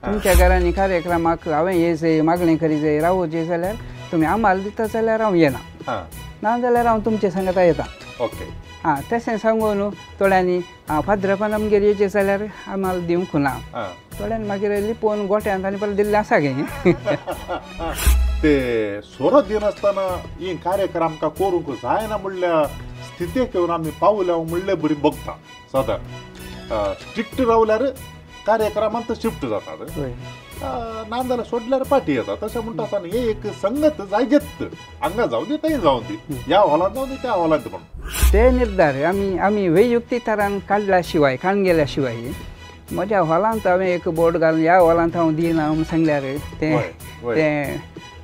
तुमच्या घरांनी कार्यक्रमाक हांवें येयचें मागणी करीचें रावोचें जाल्यार तुमी आम्हाला दिता जाल्यार हांव येना ना जाल्यार हांव तुमचे सांगता येता ओके तशें सांगून थोड्यांनी भाद्रपण आमगेर येचें जाल्यार आम्हाला दिवंक ना थोड्यांनी मागीर लिपोवन गोठ्यांत आनी परत दिल्लें आसा गे ते सोरो दिनासतना ही कार्यक्रम आमकां करूंक जायना म्हणल्या स्थितीक येवन आमी पावल्या म्हणलें बरी बघता सदां स्ट्रिक्ट रावल्यार कार्यक्रमांत शिफ्ट जातात ना जाल्यार सोडल्यार पाठी येतात तशें म्हणटा आसतना हे एक संगत जायजेत हांगा जावं दी थंय जावं दी ह्या हॉलांत जावं दी त्या हॉलांत म्हणून ते निर्धार आमी वेयुक्ती तरान काडल्या शिवाय काडून गेल्या शिवाय म्हज्या हॉलांत हांवें एक बोर्ड घालून ह्या हॉलांत हांव दिना म्हूण सांगल्यार ते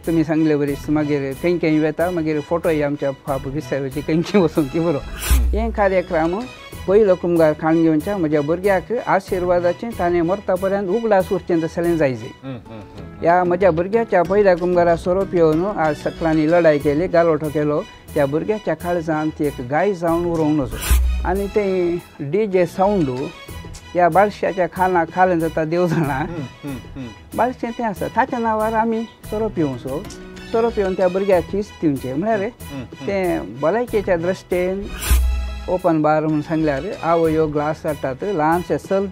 तुमी सांगले बरी मागीर खंय वेता मागीर फोटोय आमच्या फाप विसरायची खंयची वचून ती बरो हे कार्यक्रम पयलो कुमगार काडून घेवच्या म्हज्या भुरग्याक आशिर्वादाचें ताणें मरता पर्यंत उगडास उरचें तसलें जायचें ह्या म्हज्या भुरग्याच्या पयल्या कुमगारा सोरोप येवन आज सकलांनी लढाई केली गालोठो केलो त्या भुरग्याच्या काळजांत ती एक गाय जावन उरोंक नजो आनी तें DJ सावंड ह्या बाळशाच्या खाला खालें जाता देव जाणा बाळशें तें आसा ताच्या नांवार आमी सोरोप येवचो सोरोप येवन त्या भुरग्याक चीज दिवचें म्हळ्यार तें भलायकेच्या दृश्टेन ओपन बार म्हणून सांगल्यार आवयो ग्लास हाडटात ल्हानशे सल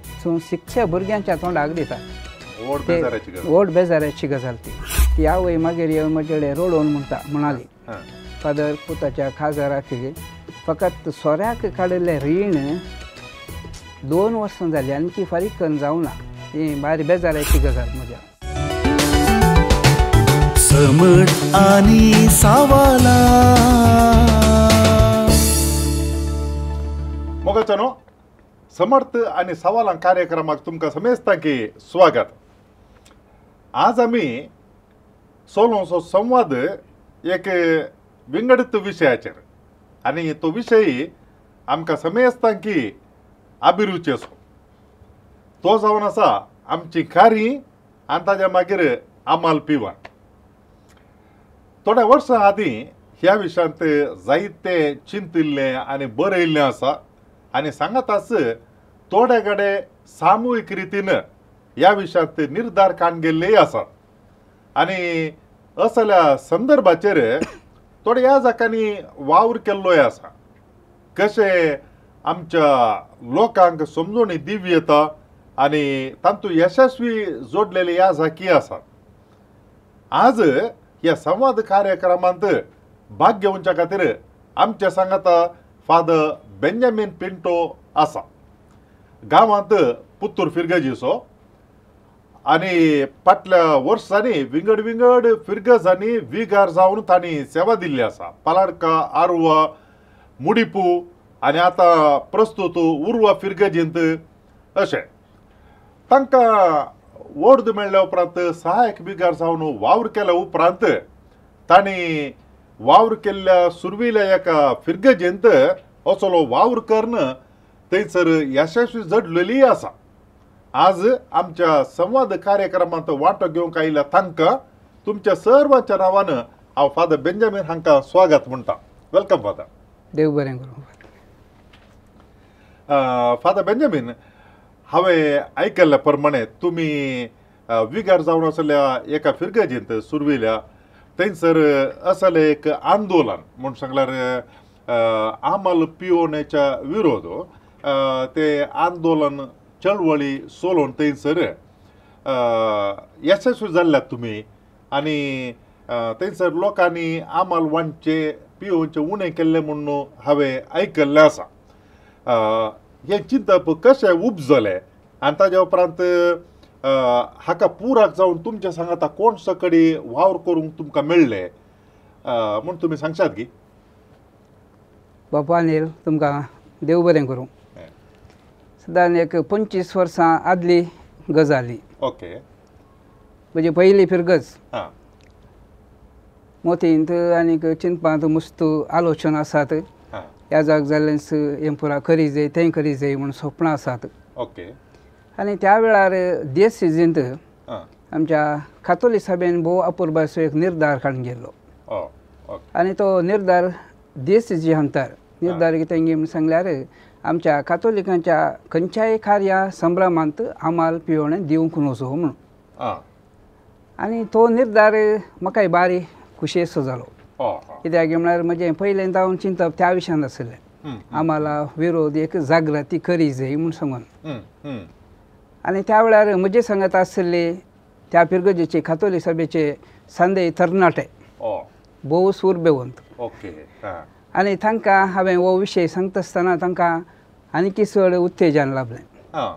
शिक्षे भुरग्यांच्या तोंडाक दितात व्हड बेजाराची गजाल ती आवय मागीर येवन म्हजे कडेन रोडोवन म्हणाली फादर पुताच्या खाजाराक फकत सोऱ्याक काडिल्लें रीण 2 वर्सां जालीं आनी फारीक करून जावं ना ही बारी बेजाराची गजाल म्हज्या समट आनी सावाला मोगाचनो समर्थ आणि सवालां कार्यक्रमाक तुमकां समेस्ता की स्वागत आज आमी सोलोंचो संवाद एक विंगडीत विशयाचेर आनी तो विशय आमकां समेस्ता की अभिरुचेचो तो जावन आसा आमची खारी आनी ताज्या मागीर आमाल पिवण थोड्या वर्सां आदीं ह्या विशयांत जायते चिंतिल्लें आनी बरयल्लें आसा आनी सांगाताच थोडे गडे सामुहीक रितीन ह्या विशयांत निर्धार काडून गेल्लेय आसात आनी असल्या संदर्भाचेर थोड्या ह्या जाकांनी वावर केल्लोय आसा कशें आमच्या लोकांक समजून दिव येता आनी तातूंत यशस्वी जोडलेले ह्या जाकी आसात आज ह्या संवाद कार्यक्रमांत भाग घेवच्या खातीर आमचे सांगाता फादर बेंजामिन पिंटो आसा गांवांत पुत्तूर फिरगजीचो आनी फाटल्या वर्सांनी विंगड विंगड फिरगजांनी विगार जावन तांणी सेवा दिल्ली आसा पालाडका आरुवा मुडिपू आनी आतां प्रस्तुत उर्वा फिरगजींत अशें तांकां वोर्द मेळ्ळ्या उपरांत सहायक विगार जावन वावर केल्या उपरांत तांणी वावर केल्ल्या सुरविल्ल्या एका फिरगजेंत असलो वावर करून थंयसर यशस्वी जडलेली आसा आज आमच्या संवाद कार्यक्रमांत वांटो घेवंक आयिल्ल्या तांकां तुमच्या सर्वांच्या नांवान हांव फादर बेंजामिन हांकां स्वागत म्हणटा वेलकम फादर देव बरें करूं फादर बेंजामिन हांवें आयकल्ल्या प्रमाणे तुमी विगार जावन आसल्या एका फिरगजेंत सुरविल्ल्या थंयसर असलें एक आंदोलन म्हूण सांगल्यार आमल पिओनेच्या विरोध ते आंदोलन चळवळी सोलोवन थंयसर यशस्वी जाल्ल्यात तुमी आनी थंयसर लोकांनी आमल वांचे पिओचे उणें केल्लें म्हणून हांवें आयकल्लें आसा हें चिंतप कशें उपजलें आनी ताज्या उपरांत हाका पुराक जावन तुमचे सांगाता कोण सकडी वावर करूंक तुमकां मेळ्ळें म्हूण तुमी सांगशात की बापा अनिल तुमकां देव बरें करूं सदां एक 25 वर्सां आदली गजाली ओके म्हणजे पयली फिरगज मोतींत आनीक चिंतपांत मस्त आलोचना आसात ह्या जाग जाल्लेंच हें पुरा करी जाय तें करी जाय म्हूण स्वप्नां आसात ओके आनी त्या वेळार देश सिजींत आमच्या कातोलीक सभेन भोव अपुर्बाचो एक निर्धार काडून गेल्लो आनी तो निर्धार देश सिजी अंतर निर्धार कितें म्हूण सांगल्यार आमच्या कातोलिकांच्या खंयच्याय कार्या संभ्रमांत आमाल पिवणें दिवंक नजो म्हणून आं आनी तो निर्धार म्हाकाय बारी खुशयेचो जालो आं कित्याक म्हळ्यार म्हजें पयलें हांव चिंतप त्या विशयान आसलें आम्हाला विरोध एक जागृती करी जाय म्हूण सांगून आनी त्या वेळार म्हजे सांगत आसले त्या पिरगजेचे कातोलीक सभेचे संदेय तरणाटे भोव सूरबेवंत ओके आनी तांकां हांवें हो विशय सांगता आसतना तांकां आनीक चड उत्तेजन लाभलें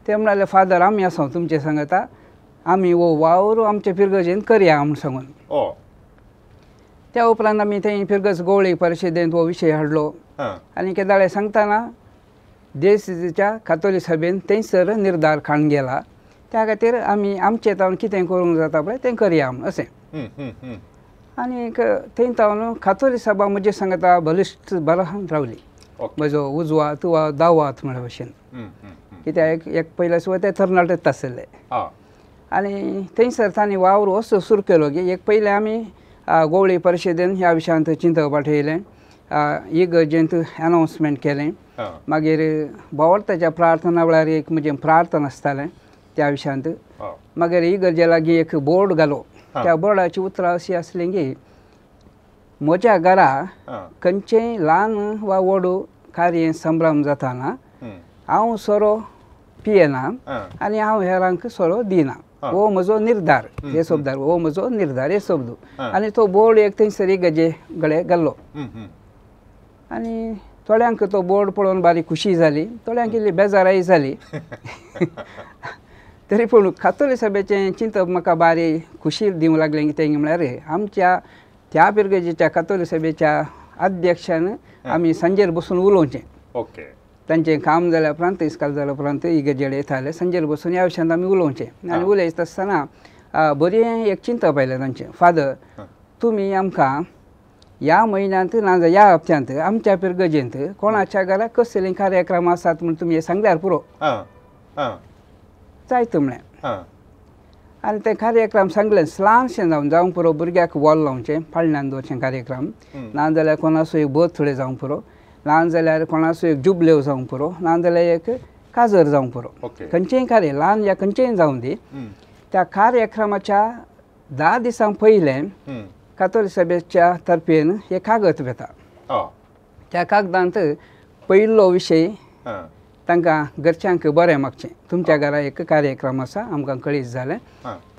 ते म्हणाले फादर आमी आसा तुमचे सांगता आमी हो वावर आमचे पिरगजेन करया म्हूण सांगून त्या उपरांत आमी थंय पिरगज गवळी परिशदेंत हो विशय हाडलो आनी केदाळे सांगतना देशच्या कातोलीक सभेन थंयसर निर्धार काडून गेला त्या खातीर आमी आमचे तावन कितें करूंक जाता पळय तें करया म्हूण अशें आनी थंय तावन कातोलीक सभा म्हजे सांगता बलिश्ट बरान रावली म्हजो उजवा तुवा दावात म्हळ्या भशेन कित्याक एक पयले सुद्दां ते तरणाटेच आसले आनी थंयसर तांणी वावर असो सुरू केलो की एक पयलें आमी गवळी परिशदेन ह्या विशयांत चिंतप पाठयलें इगर्जेंत अनावन्समेंट केलें मागीर बोवार्थाच्या प्रार्थना वेळार एक म्हजें प्रार्थना आसतालें त्या विशयांत मागीर इगर्जे लागीं एक बोर्ड घालो त्या बोर्डाची उतरां अशीं आसलीं की म्हज्या घरा खंयचेंय ल्हान वा व्हड कार्य संभ्रम जाताना हांव सोरो पियेना आनी हांव हेरांक सोरो दिना हो म्हजो निर्धार हे शब्दार हो म्हजो निर्धार हे शब्द आनी तो बोर्ड एक थंयसर इगर्जे कडेन घाल्लो आनी थोड्यांक तो बोर्ड पळोवन बारीक खुशी जाली थोड्यांक इल्ली बेजाराय जाली तरी पूण कातोलीक सभेचें चिंतप म्हाका बारी खुशी दिवंक लागलें कितें म्हळ्यार आमच्या त्या पिरगजेच्या कातोलीक सभेच्या अध्यक्षान आमी सांजेर बसून उलोवचें ओके तांचें काम जाल्या उपरांत इस्काल जाल्या उपरांत इगर्जेडे येताले सांजेर बसून ह्या विशयांत आमी उलोवचें आनी उलयत आसतना बरें एक चिंतप आयलें तांचें फादर तुमी आमकां ह्या म्हयन्यांत ना जाल्यार ह्या हप्त्यांत आमच्या पिरगजेंत कोणाच्या घरा कसले कार्यक्रम आसात म्हूण तुमी सांगल्यार पुरो जायत म्हळें आनी ते कार्यक्रम सांगलें ल्हानशें जावंक पुरो भुरग्याक वॉल लावचें फाळण्यान दवरचें कार्यक्रम ना जाल्यार कोणाचो एक बर्थडे जावंक पुरो ना जाल्यार कोणाचो एक जुबल्यो जावंक पुरो ना जाल्यार एक काजर जावंक पुरो खंयचेंय कार्य ल्हान या खंयचेंय जावं दी त्या कार्यक्रमाच्या 10 दिसां पयलें कातोलीक सभेच्या तर्फेन एक कागद येता त्या कागदांत पयलो विशय तांकां घरच्यांक बरें मागचें तुमच्या घरा एक कार्यक्रम आसा आमकां कळीत जालें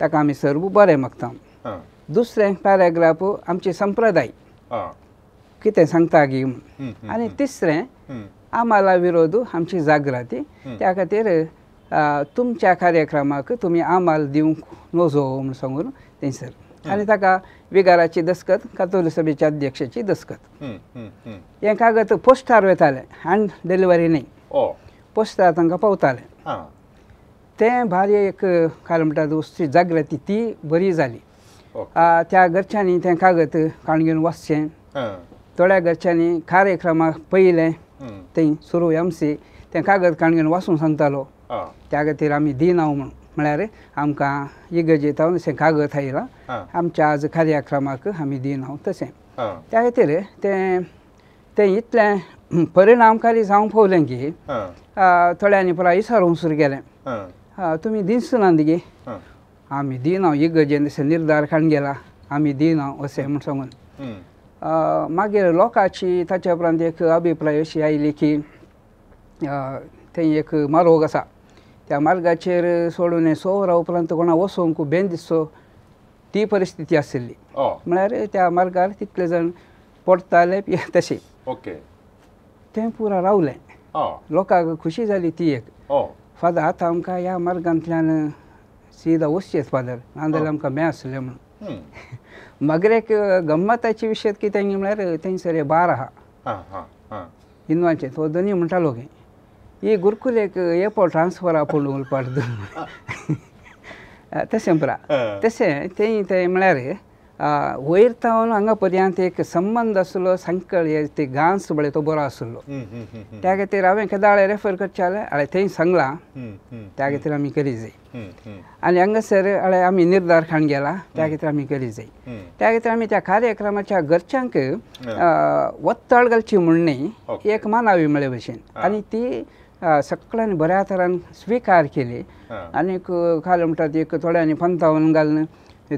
ताका आमी सर्व बरें मागता दुसरें पॅराग्राफ आमचे संप्रदाय कितें सांगता गी म्हूण आनी तिसरें आम्हाला विरोध आमची जागृती त्या खातीर तुमच्या कार्यक्रमाक तुमी आम्हाला दिवंक नजो म्हूण सांगून थंयसर आनी ताका विगाराची दस्खत कातोलीक सभेच्या अध्यक्षाची दस्खत हें कागद पोस्टार वयतालें हँड डिलिव्हरी न्ही पोस्टार तांकां पावतालें तें भारी एक काय म्हणटा वस्तू जागृती ती बरी जाली त्या घरच्यांनी तें कागद काडून घेवन वचचें थोड्या घरच्यांनी कार्यक्रमाक पयलें थंय सुरू MC तें कागद काडून घेवन वाचूंक सांगतालो त्या खातीर आमी दिना म्हळ्यार आमकां इगर्जेंत अशें कागद आयला आमच्या आज कार्यक्रमाक आमी दिना तशें त्या खातीर तें इतलें परिणामकारी जावंक पावलें की थोड्यांनी पुराय विचारूंक सुरू केलें तुमी दिसना गे आमी दिना इगर्जेंत अशें निर्धार काडून गेला आमी दिना अशें म्हूण सांगून मागीर लोकांची ताच्या उपरांत एक अभिप्राय अशी आयली की थंय एक मार्ग आसा त्या मार्गाचेर सोडून सोवरा उपरांत कोणा वचोंक बेन दिसचो ती परिस्थिती आशिल्ली म्हळ्यार त्या मार्गार तितले जाण पडटाले तशें तें पुरा रावलें लोकांक खुशी जाली ती एक फादर आतां आमकां ह्या मार्गांतल्यान सीदा वचचें फादर ना जाल्यार आमकां मेळ आसलें म्हणून मागीर एक गम्मताची विशय कितें म्हळ्यार थंयसर बार आहा हिंदवांचे तो दोनी म्हणटालो की ही गुरकुलेक येपो ट्रान्सफरा पडून उलपाट तशें पुरा तशें तें म्हळ्यार वयर तावन हांगा पर्यंत एक संबंद आसलो सांकळ ते गांस बळे तो बरो आसलो त्या खातीर हांवें केदाळे रेफर करचें जाल्यार थंय सांगलां त्या खातीर आमी करी जाय आनी हांगासर आमी निर्धार काडून गेला त्या खातीर आमी करी जाय त्या खातीर आमी त्या कार्यक्रमाच्या घरच्यांक वत्तड घालची म्हूण न्ही एक मानावी म्हळे भशेन आनी ती सगळ्यांनी बऱ्या तरान स्वीकार केले आनी खाल म्हणटात एक थोड्यांनी पंतावन घालून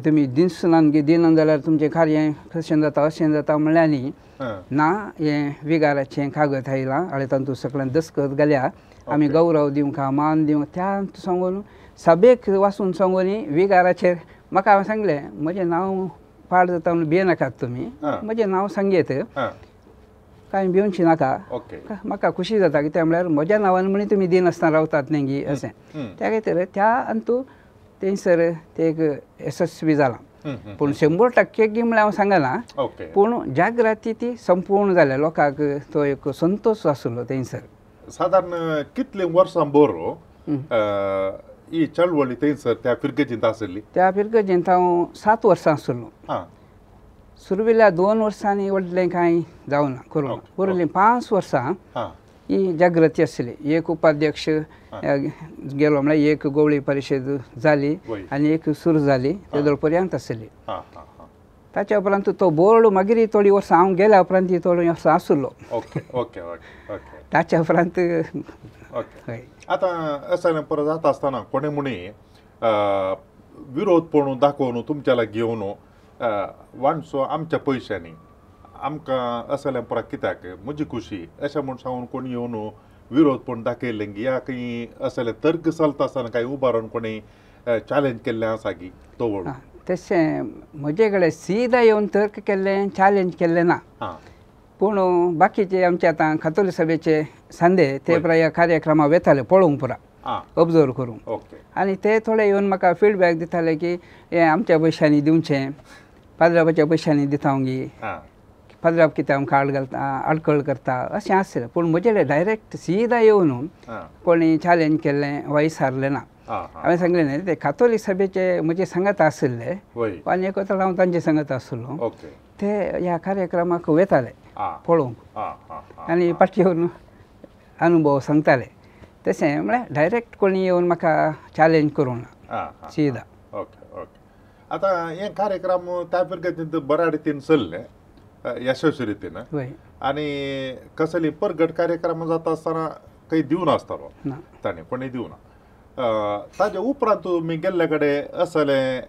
तुमी दिसनान गे दिना जाल्यार तुमचें कार्य कशें जाता अशें जाता म्हणल्यानी ना हें विगाराचें कागद आयलां आनी तातूंत सगळ्यांनी दस्खत घाल्या आमी गौरव दिवंक मान दिवंक त्या सांगून सभेक वाचून सांगून विगाराचेर म्हाका हांवें सांगलें म्हजें नांव पाड जाता म्हणून भियेनाकात तुमी म्हजें नांव सांगेत कांय भिवची नाका म्हाका खुशी जाता कित्याक म्हळ्यार म्हज्या नांवान म्हणी तुमी दिनासतना रावतात न्ही गी अशें त्या खातीर त्या अंतू थंयसर ते एक यशस्वी जालां पूण 100% गी म्हळ्यार हांव सांगना पूण जागृती ती संपूर्ण जाल्या लोकांक तो एक संतोश आसलो थंयसर साधारण कितले वर्सां बरो ही चळवळी थंयसर त्या फिरकेजींत आसली त्या फिरकेजींत हांव 7 वर्सां आसलो सुरविल्ल्या 2 वर्सांनी व्हडलें कांय जावना करूं उरलीं 5 वर्सां ही जागृती आसली एक उपाध्यक्ष गेलो म्हळ्यार एक गवळी परिशद जाली आनी एक सुरू जाली तेदोळ पर्यंत आसली ताच्या उपरांत तो बोर्ड मागीर थोडी वर्सां हांव गेल्या उपरांत थोडी वर्सां आसलो ताच्या उपरांत आतां अशें परत जाता आसतना कोणे म्हणी विरोध पळोवन दाखोवन तुमच्या लागीं घेवन वांडसो आमच्या पयशांनी आमकां असलें परत कित्याक म्हजी खुशी अशें म्हूण सांगून कोणी येवन विरोध पळोवन दाखयलें गी या खंय असलें तर्क चलता आसतना कांय उबारून कोणी चॅलेंज केल्लें आसा गी दवरून तशें म्हजे कडेन सीदा येवन तर्क केल्लें चॅलेंज केल्लें ना पूण बाकीचे आमचे आतां कातोली सभेचे सांदे ते ह्या कार्यक्रमाक वेताले पळोवंक पुरा ऑब्जर्व करूंक आनी ते थोडे येवन म्हाका फिडबॅक दिताले की हें आमच्या पयशांनी दिवचें पाद्राबाच्या पयशांनी दिता गी पाद्राब कित्याक आमकां आड घालता आडखळ करता अशें आसलें पूण म्हजे कडेन डायरेक्ट सीदा येवन कोणी चॅलेंज केल्लें वा विचारलें ना हांवें सांगलें न्ही ते कातोलीक सभेचे म्हजे संगत आसले आनी एक हांव तांचे संगत आसलो ते ह्या कार्यक्रमाक वेताले पळोवंक आनी फाटी येवन अनुभव सांगताले तशें म्हळ्यार डायरेक्ट कोणी येवन म्हाका चॅलेंज करूंक ना सीदा आतां हे कार्यक्रम त्या पिरकेजींत बऱ्या रितीन चल्ले यशस्वी रितीन आनी कसली परगट कार्यक्रम जाता आसतना खंय दिवना आसतालो ताणें कोणी दिवना ताजे उपरांत तुमी गेल्ले कडेन असलें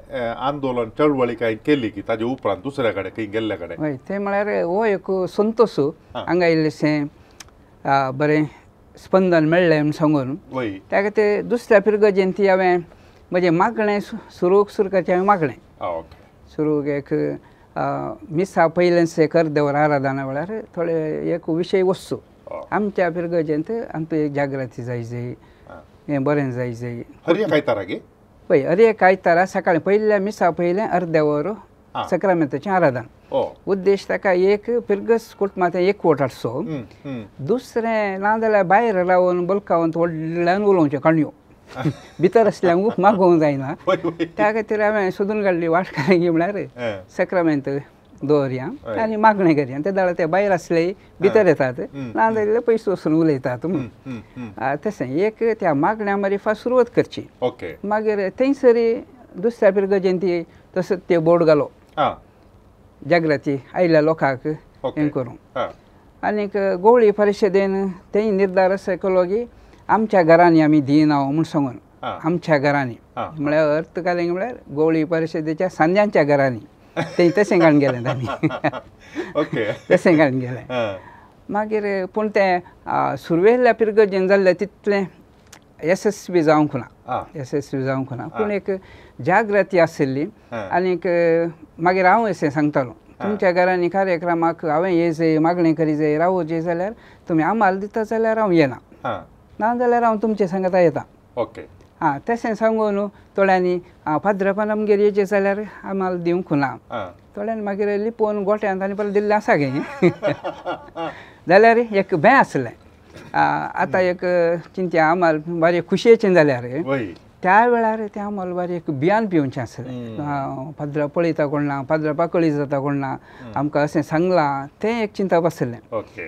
आंदोलन चळवळी कांय केली की ताजे उपरांत दुसऱ्या कडेन खंय गेल्ले कडेन ते म्हळ्यार हो एक संतोश हांगा इल्लेशें बरें स्पंदन मेळ्ळें म्हूण सांगून त्या खातीर दुसऱ्या पिरगजेंती हांवें म्हजें मागणें सुरू करचें हांवें मागणें सुरूक एक मिसा पयलेंच कर देवर आराधना वेळार थोडे एक विशय वस्तू आमच्या पिरगजेंत आमकां एक जागृती जाय हें बरें जाय हर एक आयतारा गे पळय हर एक आयतारा सकाळीं पयल्या मिसा पयलें अर्दे वर सक्रामेंताचें आराधन उद्देश ताका एक पिरगस कुटुंबांत एकवट हाडचो दुसरें ना जाल्यार भायर रावन बल्कावन व्हडल्यान उलोवचें काणयो भितर आसल्यांक मागोवंक जायना त्या खातीर हांवें सोदून काडली वाटकारांगी म्हळ्यार सक्रामेंत दवरया आनी मागणें करया ते दाडा ते भायर आसले भितर येतात ना जाल्यार पयस वचून उलयतात तशें एक त्या मागण्या मारिफा सुरवात करची मागीर थंयसरी दुसऱ्या पिरगजेंती तसोच ते बोर्ड घालो जागृती आयल्या लोकांक हें करूंक आनीक गवळी परिशदेन तेय निर्धार असो केलो की आमच्या घरांनी आमी दिना म्हूण सांगून आमच्या घरांनी म्हळ्यार अर्थ कालें म्हळ्यार गवळी परिशदेच्या सांद्यांच्या घरांनी तें तशें घालून गेलें तांणी तशें घालून गेलें मागीर पूण तें सुरवेल्ल्या पिरगजेन जाल्लें तितलें यशस्वी जावंक ना पूण एक जागृती आशिल्ली आनीक मागीर हांव अशें सांगतालो तुमच्या घरांनी कार्यक्रमाक हांवें ये जाय मागणी करी जाय रावोचें जाल्यार तुमी आम्हाला दिता जाल्यार हांव येना ना जाल्यार हांव तुमचे सांगता येता तशें सांगून थोड्यांनी भाद्रपण आमगेर येचें जाल्यार आम्हाला दिवंक ना थोड्यांनी मागीर लिपोवन गोठ्यांत आनी परत दिल्लें आसा गे जाल्यार एक भें आसलें आतां एक चिंत्या आम्हाला बरें खुशयेचें जाल्यार त्या वेळार ते आम्हाला बरें एक बियान पिवचें आसलें पाद्रा पळयता कोण ना पाद्रा पाकळी जाता कोण ना आमकां अशें सांगलां तें एक चिंतप आसलें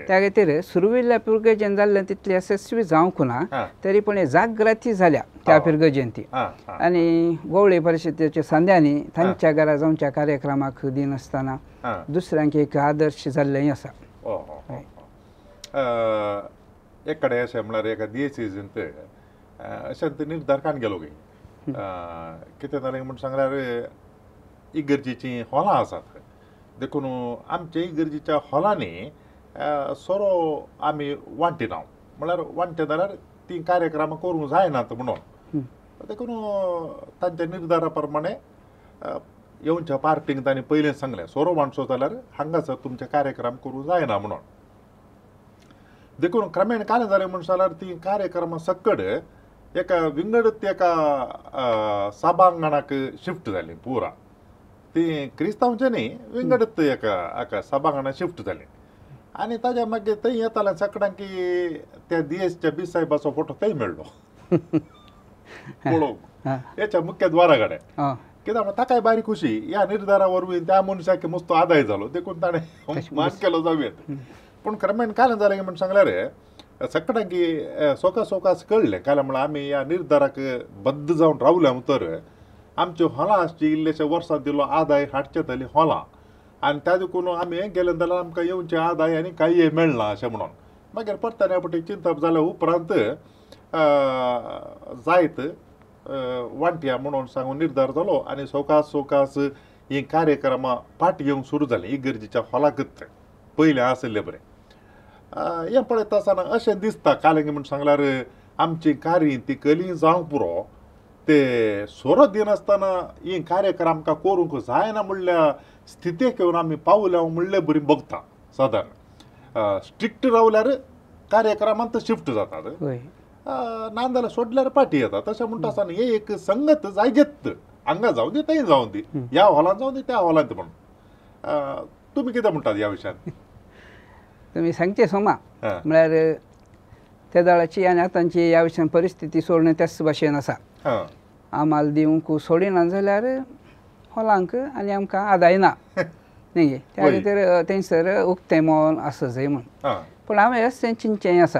त्या खातीर सुरविल्ल्या पिरगजेन जाल्लें तितलें यशस्वी जावंक ना तरी पूण जागृती जाल्या त्या पिरगजेंती आनी गवळी परिशदेच्या सांद्यांनी तांच्या घरा जावच्या कार्यक्रमाक दिन आसतना दुसऱ्यांक एक आदर्श जाल्लें आसा एक कडेन अशें म्हळ्यार एका दिएसीजंत अशें निर्धार काण गेलो गे कितें जालें म्हण सांगल्यार इगर्जेचीं हॉलां आसात देखून आमच्या इगर्जेच्या हॉलांनी सोरो आमी वांटिना म्हळ्यार वांटे जाल्यार ती कार्यक्रमां करूंक जायनात म्हणून देखून तांच्या निर्धारा प्रमाणे येवच्या पार्टींक तांणी पयलें सांगलें सोरो माणसो जाल्यार हांगासर तुमचे कार्यक्रम करूंक जायना म्हणून देखून क्रमेण कालें जालें म्हण जाल्यार ती कार्यक्रमां सकड एका विंगडत एका सभांगणाक शिफ्ट जाली पुरा ती क्रिस्तांवचे न्ही विंगडत एका सभांगणाक शिफ्ट जाली आनी ताज्या मागीर थंय येतालें सकाळीं की त्या दिएसच्या बी साहेबाचो फोटो थंय मेळ्ळो पळोवंक हेच्या मुख्य द्वारा कडेन कित्याक ताकाय बारी खुशी ह्या निर्धारा वरवीं त्या मनशाक मस्तो आदाय जालो देखून ताणें मान केलो जावयेत पूण क्रमेण कालें जालें म्हण सांगल्यार सकाळीं की सोकास कळ्ळें काल्यां म्हळ्यार आमी ह्या निर्धाराक बद्द जावन रावल्या तर आमच्यो हॉलां आसची इल्लेशे वर्सां दिलो आदाय हाडचे तरी हॉलां आनी त्या देखून आमी हें केलें जाल्यार आमकां येवचे आदाय आनी कांय मेळना अशें म्हणून मागीर परताने फावटी चिंतप जाल्या उपरांत जायत वांटिया म्हणून सांगून निर्धार जालो आनी सोकास ही कार्यक्रमां फाट घेवंक सुरू जालीं इगर्जेच्या हॉलाकच पयलें आसलें बरें हें पळयता आसतना अशें दिसता कालें म्हण सांगल्यार आमची कार्य ती कली जावंक पुरो ते सोरो दिनासतना ही कार्यक्रम आमकां करूंक जायना म्हणल्या स्थितीक येवन आमी पावल्या म्हणलें बरी बगता सादारण स्ट्रिक्ट रावल्यार कार्यक्रमांत शिफ्ट जातात नाजाल्यार सोडल्यार पाटी येता तशें म्हणटा आसतना हे एक संगत जायजेत हांगा जावं दी थंय जावं दी ह्या हॉलांत जावं दी त्या हॉलांत म्हणून तुमी कितें म्हणटात ह्या विशयान तुमी सांगचे सोमा म्हळ्यार त्या दळाची आनी आतांची ह्या विशयान परिस्थिती सोडणें त्याच भाशेन आसा आम्हाला दिवंक सोडिना जाल्यार हॉलांक आनी आमकां आदाय ना न्ही त्या खातीर थंयसर उक्तें मोल आसा जाय म्हूण पूण हांवें अशें चिंतचें आसा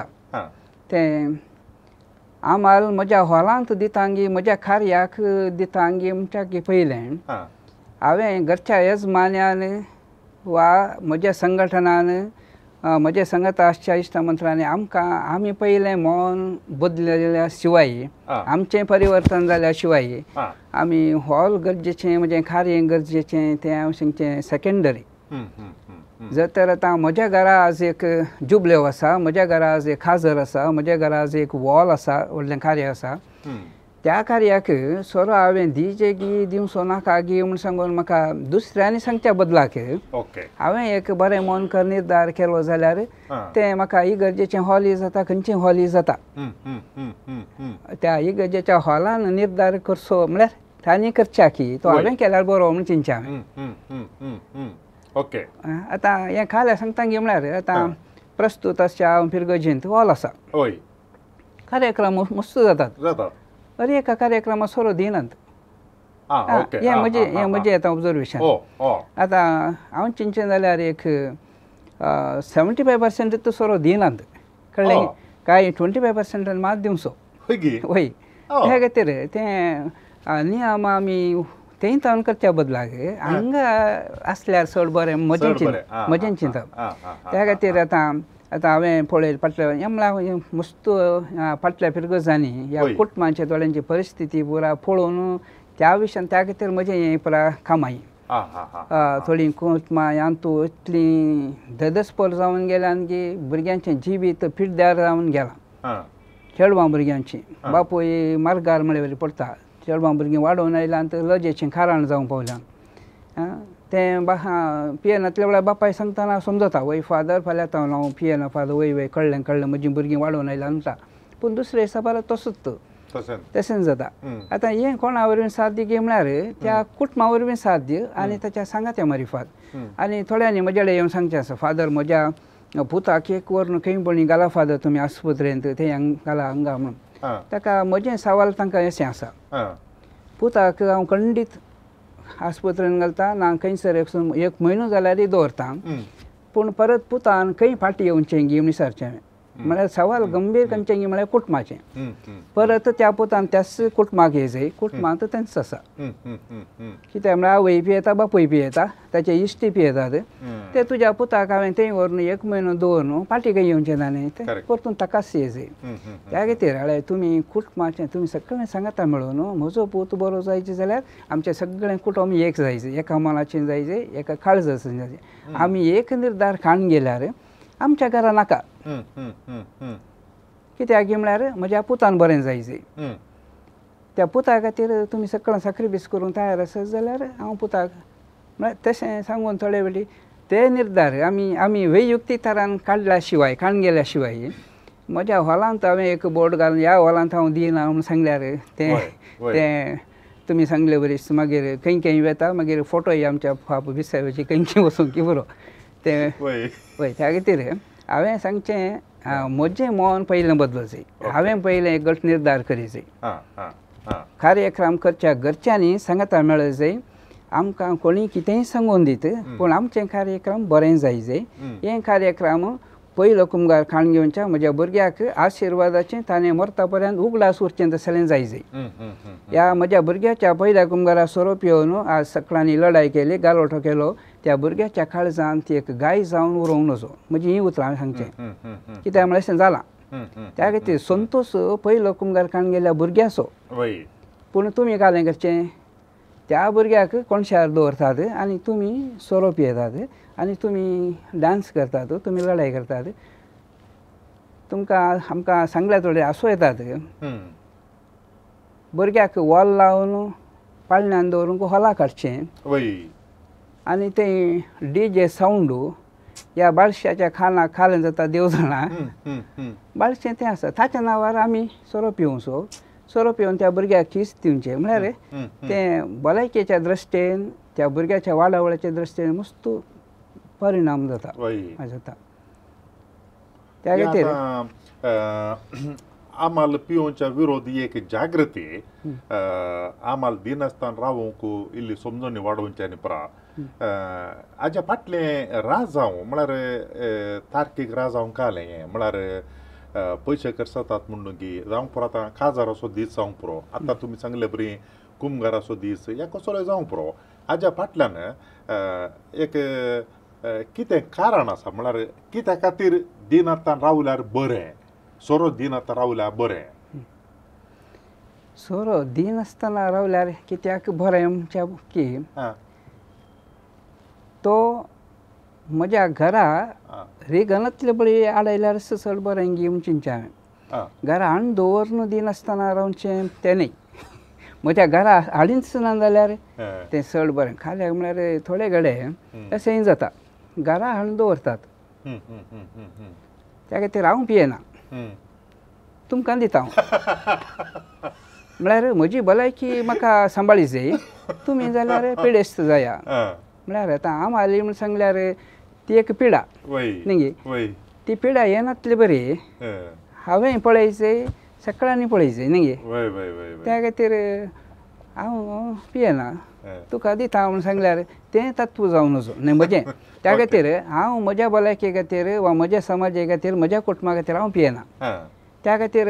तें आम्हाला म्हज्या हॉलांत दितांगी म्हज्या कार्याक दितांगी म्हणटा पयलें हांवें घरच्या येजमान्यान वा म्हज्या संघटनान म्हज्या संगताच्या इश्टमंत्रांनी आमी पयलें मौन बदलल्या शिवाय आमचें परिवर्तन जाल्या शिवाय आमी हॉल गरजेचें म्हजें कार्य गरजेचें तें हांव सांगचें सेकेंडरी जर तर आतां म्हज्या घरा आज एक जुबल्यो आसा म्हज्या घरा आज एक खाजर आसा म्हज्या घरा आज एक वॉल आसा व्हडलें कार्य आसा त्या कार्याक सोरो हांवें दिवचे दिवचो नाका गी म्हूण सांगून म्हाका दुसऱ्यांनी सांगच्या बदलाक हांवें एक बरें मन कर निर्धार केलो जाल्यार तें म्हाका इगर्जेचें हॉल जाता खंयचें हॉल जाता त्या इगर्जेच्या हॉलान निर्धार करचो म्हळ्यार तांणी करच्या की तो हांवें केल्यार बरो म्हूण चिंतचें हांवें आतां हें खाल्या सांगता गे म्हळ्यार आतां प्रस्तूत आसच्या पिरगजेंत हॉल आसा कार्यक्रम मस्त जातात अरे एका कार्यक्रमाक सोरो दिनात हें म्हजें आतां ऑब्जर्वेशन आतां हांव चिंतचें जाल्यार एक 75% सोरो दिनात कळ्ळें कांय 25% मात दिवचो वय त्या खातीर तें नियम आमी तें तावन करच्या बदलाक हांगा आसल्यार चड बरें मजेन चिंतप त्या खातीर आतां हांवें पळयलें फाटल्या हें म्हळ्यार मस्त फाटल्या पिरगजांनी ह्या कुटुंबांच्या थोड्यांची परिस्थिती पुरा पळोवन त्या विशयान त्या खातीर म्हजें हें पुरा कामाई थोडीं कुटुंबां ह्यांतू इतलीं धदस्पर जावन गेल्या की भुरग्यांचें जिवीत पिड्ड्यार जावन गेलां चेडवां भुरग्यांची बापूय मार्गार म्हळ्यार पडटा चेडवां भुरगीं वाडोवन आयल्यां आनी लजेचें खाराण जावंक पावल्यां तें पियेनांतल्या वेळार बापाय सांगतना समजता वय फादर फाल्यां येता हांव पियेना फादर वय कळ्ळें म्हजीं भुरगीं वाडोवन आयल्यां म्हणटा पूण दुसऱ्या हिसाबार तसोच तशें जाता आतां हें कोणा वरवीं साध्य गे म्हळ्यार त्या कुटुंबा वरवीं साध्य आनी ताच्या सांगात्या मारिफात आनी थोड्यांनी म्हजे कडेन येवन सांगचें आसा फादर म्हज्या पुताक एक व्हरून खंय पणी घाला फादर तुमी आस्पत्रेंत थंय घाला हांगा म्हणून ताका म्हजें सवाल तांकां अशें आसा पुताक हांव खंडीत आस्पत्रेन घालता ना खंयसर एक म्हयनो जाल्यार दवरता पूण परत पुतान खंय फाटी येवचें गी म्हूण विचारचें म्हळ्यार सवाल गंभीर खंयचें म्हळ्यार कुटुंबाचें हम्म, हम्म, परत त्या पुतान त्याच कुटुंबाक येयचंय कुटुंबांत तेंच आसा हम्म, हम्म, हम्म, हम्म. कित्याक म्हळ्यार आवय पियेता बापूय पियेता ताचे इश्टी पियेतात हम्म. ते तुज्या पुताक हांवें थंय व्हरून 1 म्हयनो दवरून पाटी काही येवचें ना न्ही ते Correct. परतून ताकाच येयचंय हम्म, हम्म, त्या खातीर हाळे तुमी कुटुंबाचें तुमी सगळें सांगता मेळून म्हजो पूत बरो जायचो जाल्यार आमचें सगळें कुटुंब एक जायचें एका मनाचें जायचें एका काळजाचें जायचें आमी एक निर्धार खावन गेल्यार आमच्या घरा नाका हम्म, हम्म, हम्म, हम्म, कित्याक म्हळ्यार म्हज्या पुतान बरें जायचें हम्म. त्या पुता खातीर तुमी सगळें सॅक्रिफायस करूंक तयार आसत जाल्यार हांव पुताक म्हळ्यार तशें सांगून थोडे वेळी ते निर्धार आमी वैयक्तीक तरान काडल्या शिवाय काडून गेल्या शिवाय म्हज्या हॉलांत हांवें एक बोर्ड घालून ह्या हॉलांत हांव दिना म्हूण सांगल्यार ते वय. ते तुमी सांगले बरीच मागीर खंय वेता मागीर फोटोय आमच्या फाप विसाव्याची खंय वचूंक की बरो ते वय. पळय त्या खातीर हांवें सांगचें म्हजें मन पयलें बदलचें हांवें पयलें एक गट निर्धार करीचें हां, हां, हां. कार्यक्रम करच्या घरच्यांनी सांगता मेळत जाय आमकां कोणी कितेंय सांगून दीत पूण आमचें कार्यक्रम बरें जायचें हें कार्यक्रम पयलो कुमगार खाण घेवच्या म्हज्या भुरग्याक आशिर्वादाचें ताणें मरता पर्यंत उगडास उरचें तसलें जायचें हम्म, हम्म, हम्म. ह्या म्हज्या भुरग्याच्या पयल्या कुमगारा सोरोप येवन आज सकलांनी लढाय केली गालवठो केलो त्या भुरग्याच्या काळजांत ती एक गाय जावन उरोवंक नजो म्हजी हीं उतरां हांवें सांगचें हम्म, हम्म, हम्म. कित्याक म्हळ्यार अशें जालां हम्म, हम्म. त्या खातीर संतोश पयलो कुमगार खाण गेल्या भुरग्याचो वय. पूण तुमी कालें करचें त्या भुरग्याक कोणशार दवरतात आनी तुमी सोरोप येतात आनी तुमी डान्स करतात तुमी लढाय करतात तुमकां आमकां सांगल्या थोडे आसूं येतात हम्म. भुरग्याक वॉल लावन पाळण्यान दवरूंक हॉला काडचें वय. आनी तें DJ सावंड ह्या बाळशाच्या खानाक खालें जाता देव जाणा हम्म, हम्म, हम्म. बाळशें तें आसा ताच्या नांवार आमी सोरोप येवचो सोरोप येवन त्या भुरग्याक किस दिवचें म्हळ्यार हम्म, तें भलायकेच्या दृश्टेन त्या भुरग्याच्या वाडावळ्याच्या दृश्टेन मस्त परिणाम जाता वय. जाता त्या खातीर आम्हाला पिवच्या विरोधी एक जागृती आम्हाला दिनस्थान रावूंक इल्ली समजून वाडोवच्यांनी परा हाज्या फाटले राजांव म्हळ्यार तार्कीक राजांव कालें म्हळ्यार पयशे खर्च जातात म्हणून की जावंक पुरो आतां काजाराचो दीस जावंक पुरो आतां तुमी सांगले बरी कुमगाराचो दीस या कसलोय जावंक पुरो हाज्या फाटल्यान एक कितें कारण आसा म्हळ्यार कित्या खातीर दिन आतां रावल्यार बरें सोरो दिन आतां रावल्यार बरें सोरो दिन आसतना रावल्यार कित्याक बरें म्हणच्या की तो म्हज्या घरा रेगनांतले बळी आडयल्यार चड बरें गी म्हणचें हांवें घरा हाडून दवरून दिन आसतना रावचें तें न्ही म्हज्या घरा हाडीच ना जाल्यार तें चड बरें खाल्याक म्हळ्यार थोडे घडे अशेंय जाता घरा हाडून दवरतात त्या खातीर हांव पियेना तुमकां दिता हांव म्हळ्यार म्हजी भलायकी म्हाका सांबाळी जाय तुमी जाल्यार पिडेस्त जाया म्हळ्यार आतां हांव हाली म्हूण सांगल्यार ती एक पिडा न्ही ती पिडा येनातली बरी हांवें पळयचें सकाळांनी पळयचें न्ही त्या खातीर हांव पियेना तुका दिता म्हूण सांगल्यार तें तत्व जावन नजो न्ही म्हजें त्या खातीर हांव म्हज्या भलायके खातीर वा म्हज्या समाजा खातीर म्हज्या कुटुंबा खातीर हांव पियेना त्या खातीर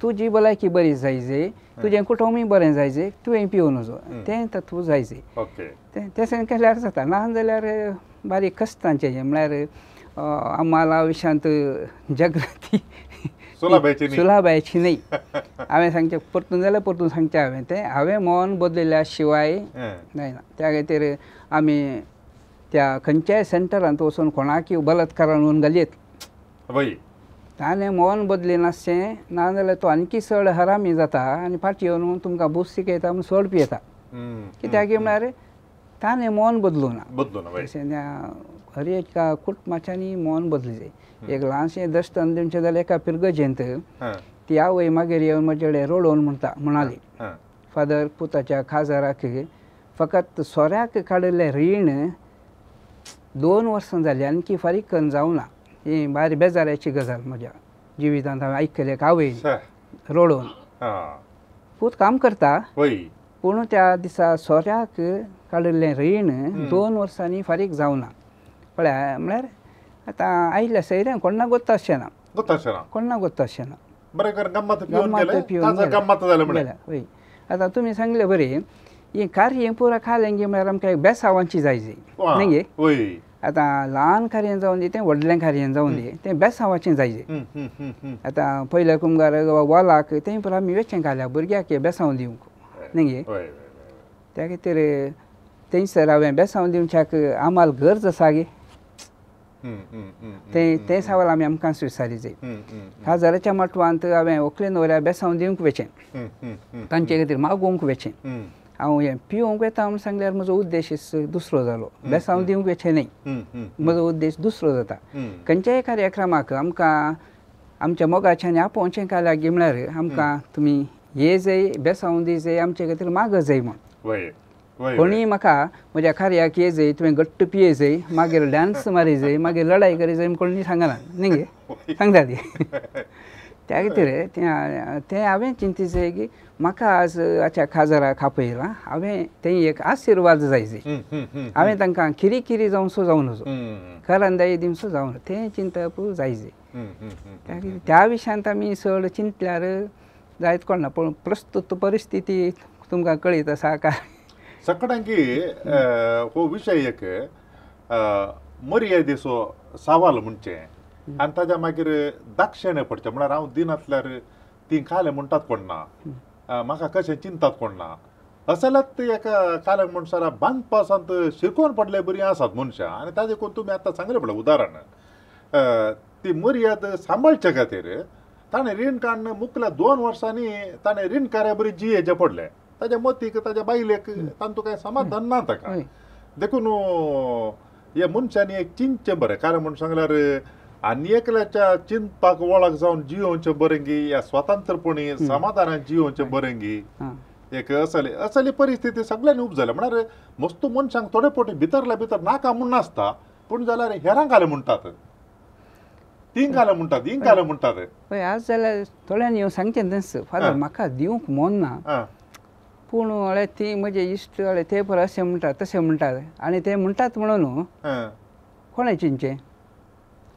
तुजी भलायकी बरी जायची तुजें कुटुंबूय बरें जायचें तुवें पिवूं नजो तें तत्व जायचें तशें केल्यार जाता ना जाल्यार बारीक कश्टांचें म्हळ्यार आम्हाला विशांत जागृती सुलाबायची न्ही हांवें सांगचें परतून जाल्यार परतून सांगचें हांवें तें हांवें मन बदलल्या शिवाय जायना त्या खातीर आमी त्या खंयच्याय सेंटरांत वचून कोणाकय बलात्कारान व्हरून घालयत ताणें मन बदली नासचें ना जाल्यार तो आनीकी चड हरामी जाता आनी फाटीं येवन तुमकां बूस शिकयता म्हूण चड पियेता कित्याक म्हळ्यार ताणें मन बदलूं ना हर एका कुटुंबाच्यांनी मन बदली जाय एक ल्हानशें दश्टन दिवचें जाल्यार एका पिरगजेंत ती आवय मागीर येवन म्हजे कडेन रोडोवन म्हणाली फादर पुताच्या खाजाराक फकत सोऱ्याक काडिल्लें रीण 2 वर्सां जालीं आनीकी फारीक करून जावना ही भारी बेजाऱ्याची गजाल म्हज्या जिवितांत हांवें आयकलें आवयन रोडोवन पूत काम करता पूण त्या दिसा सोऱ्याक काडिल्लें रीण 2 वर्सांनी फारीक जावना म्हळ्यार आतां आयिल्ल्या सयऱ्यांक कोणा गोत्ता अशें ना ಗೊತ್ತಾಶನ कोणा ಗೊತ್ತಾशेना बरे कर गंमत पिऊन गंमत गेले पिऊन ताजा गेले. गंमत झालं म्हणे गेला, होय. आता तुम्ही सांगले बरे हे कार्य पुरा खाल्लेंगे म्हळ्यार आमकां एक बेसावांची जाय वा, न्ही होय आता ल्हान कार्यान जावन दी तें व्हडलें कार्यान जावन दी तें बेसावाचें जाय आता पयले कुंभार वॉलाक तें पुरो आमी वेचें घाल्या भुरग्याक बेसांव दिवंक न्ही होय त्या खातीर थंयसर हांवें बेसांव दिवच्याक आमाल गरज आसा गे तें सवाल आमी आमकां विचारी जाय काजाराच्या मटवांत हांवें व्हंकले न्हवऱ्या बेसांव दिवंक वेचें तांचे खातीर मागोवंक वेचें हांव हें पिवंक वेता म्हूण सांगल्यार म्हजो उद्देश दुसरो जालो बेसांव दिवंक वेचें न्ही म्हजो उद्देश दुसरो जाता खंयच्याय कार्यक्रमाक आमकां आमच्या मोगाच्यान आपोवचें काल्याक गे म्हळ्यार आमकां तुमी हे जाय बेसांव दी जाय आमचे खातीर माग जाय म्हूण कोणी म्हाका म्हज्या कार्याक ये जाय तुवें घट्ट पिये जाय मागीर डान्स मारी जाय मागीर लढाई करी जाय कोणी सांगना न्ही गे सांगता ती त्या खातीर तें हांवें चिंती जाय की म्हाका आज हाच्या खाजाराक आपयलां हांवें तें एक आशिर्वाद जाय हांवें तांकां खिरी खिरी जावन सो जावन नजो घरांदाय दिवन सो जावन तें चिंतप जाय त्या खातीर त्या विशयांत आमी चड चिंतल्यार जायत कोणा पूण प्रस्तुत परिस्थिती तुमकां कळीत आसा काय सगळ्यांकी हो विषय एक मर्यादेचो सवाल म्हणचे आनी ताच्या मागीर दाक्षिणे पडचे म्हळ्यार हांव दिनातल्यार ती काले म्हणटात कोण ना म्हाका कशें चिंतात कोण ना असल्यात एका काले मनशाला बांदपासांत शिरकोवन पडले बरी आसात मनशां आनी ताजे कोण तुमी आतां सांगले पळय उदाहरण ती मर्याद सांबाळचे खातीर ताणें रीण काडून मुखल्या 2 वर्सांनी ताणें रीण कार्याबरी जियेचे पडले ताच्या मतीक ताच्या बायलेक तांतू कांय समाधान ना ताका देखून हे मनशांनी एक चिंतचें बरें कारण म्हूण सांगल्यार आनी एकल्याच्या चिंतपाक वळख जावन जियोवचें बरेंगी या स्वतंत्रपणी समाधानान जियोवचें बरेंगी एक असली परिस्थिती सगळ्यांनी उपजाल्या म्हळ्यार मस्तू मनशांक थोडे पोटी भितरल्या भितर नाका म्हूण नासता पूण जाल्यार हेरांक घाले म्हणटात तींक घाले म्हणटात इंक घाले म्हणटात पळय आज जाल्यार थोड्यांनी येवन सांगचें तेंच फादर म्हाका दिवंक मन ना पूण हळे ती म्हजे इश्ट हळे ते पळय अशें म्हणटात तशें म्हणटात आनी ते म्हणटात म्हणून कोणें चिंतचें